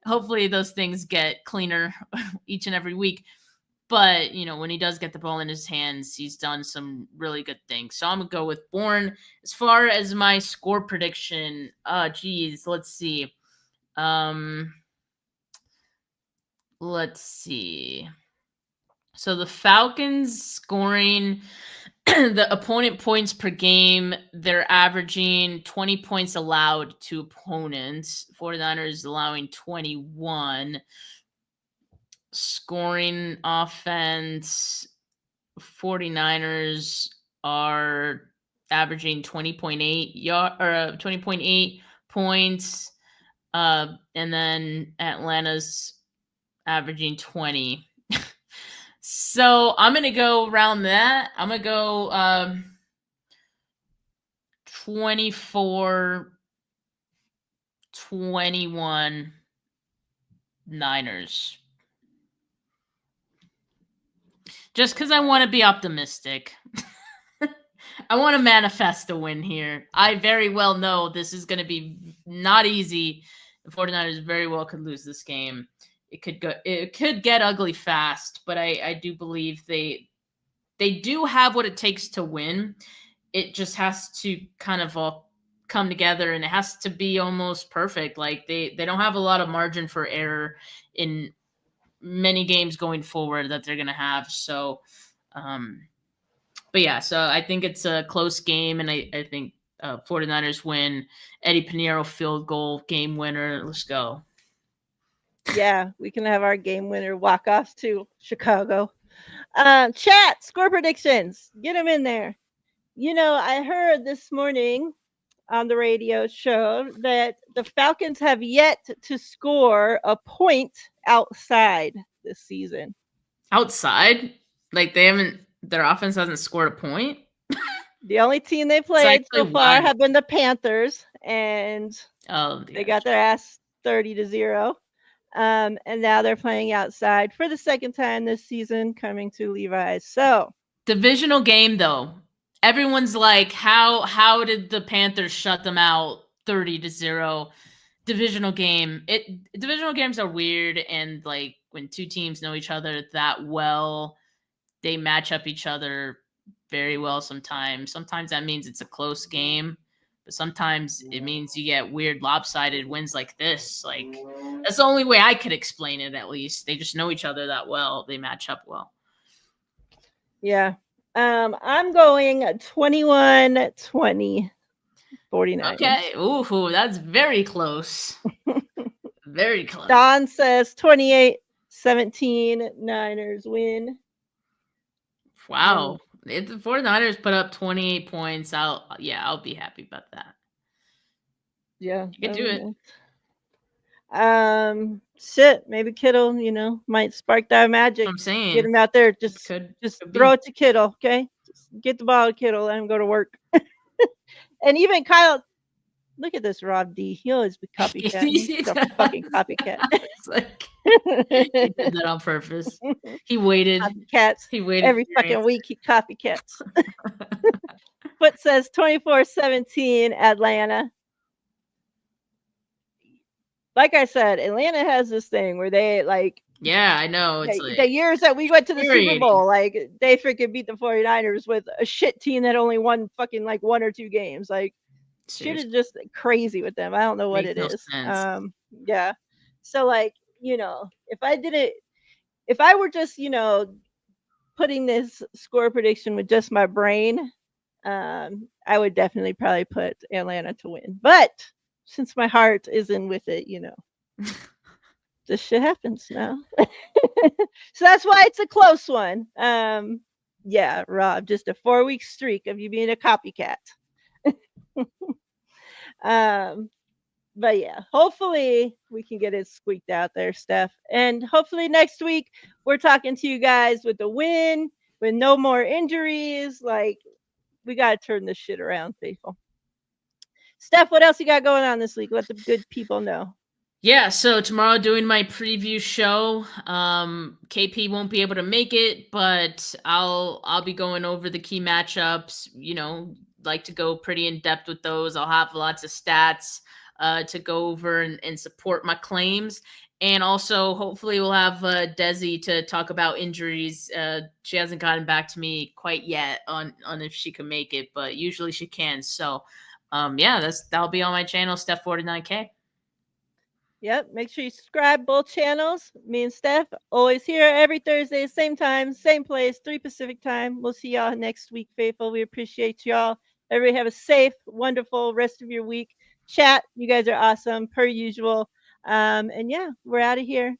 Hopefully those things get cleaner each and every week. But, when he does get the ball in his hands, he's done some really good things. So I'm going to go with Bourne. As far as my score prediction, let's see. Let's see. So the Falcons scoring the opponent points per game, they're averaging 20 points allowed to opponents. 49ers allowing 21. Scoring offense, 49ers are averaging 20.8 points. And then Atlanta's averaging 20. So I'm going to go around that. I'm going to go 24-21 Niners. Just because I want to be optimistic. I want to manifest a win here. I very well know this is going to be not easy. The 49ers very well could lose this game. It could get ugly fast, but I do believe they do have what it takes to win. It just has to kind of all come together, and it has to be almost perfect. Like they don't have a lot of margin for error in many games going forward that they're going to have. So, but yeah, so I think it's a close game, and I think 49ers win. Eddie Pinheiro field goal, game winner. Let's go. Yeah, we can have our game winner walk-offs to Chicago. Chat, score predictions. Get them in there. I heard this morning on the radio show that the Falcons have yet to score a point outside this season. Outside? Like their offense hasn't scored a point? The only team they played so far have been the Panthers, and they got their ass 30-0. And now they're playing outside for the second time this season, coming to Levi's. So divisional game though. Everyone's like, how did the Panthers shut them out 30-0? Divisional game. Divisional games are weird, and like when two teams know each other that well, they match up each other very well sometimes. Sometimes that means it's a close game. But sometimes it means you get weird lopsided wins like this. Like that's the only way I could explain it, at least. They just know each other that well. They match up well. Yeah. I'm going 21-20 49ers. Okay. Ooh, that's very close. Very close. Don says 28-17 Niners win. Wow. If the 49ers put up 28 points, I'll be happy about that. Yeah. You can do it. Shit, maybe Kittle, might spark that magic. I'm Get saying him out there. it Just could throw be. it to Kittle, okay? Just get the ball to Kittle, let him go to work. And even Kyle, look at this Rob D. He always be copycat. He's such a fucking copycat. It's like he did that on purpose. He waited. Copycats. He waited Every for your fucking answer. week he copycats. Foot says 24-17 Atlanta. Like I said, Atlanta has this thing where they like Yeah, I know. It's the like years that we went to the Super infuriating. Bowl, like they freaking beat the 49ers with a shit team that only won fucking like one or two games. Like shit is Seriously, just crazy with them. I don't know what makes it no is. sense. Yeah. So like, if I were just, putting this score prediction with just my brain, I would definitely probably put Atlanta to win. But since my heart isn't with it, this shit happens now. So that's why it's a close one. Yeah, Rob, just a 4-week streak of you being a copycat. um, but yeah, hopefully we can get it squeaked out there, Steph. And hopefully next week we're talking to you guys with a win, with no more injuries. Like we gotta turn this shit around, faithful. Steph, what else you got going on this week? Let the good people know. Yeah, so tomorrow doing my preview show. KP won't be able to make it, but I'll be going over the key matchups, like to go pretty in depth with those. I'll have lots of stats to go over and support my claims. And also, hopefully, we'll have Desi to talk about injuries. She hasn't gotten back to me quite yet on if she can make it, but usually she can. So, yeah, that'll be on my channel, Steph49K. Yep. Make sure you subscribe both channels. Me and Steph always here every Thursday, same time, same place, 3 Pacific time. We'll see y'all next week, faithful. We appreciate y'all. Everybody have a safe, wonderful rest of your week. Chat, you guys are awesome per usual. And yeah, we're out of here.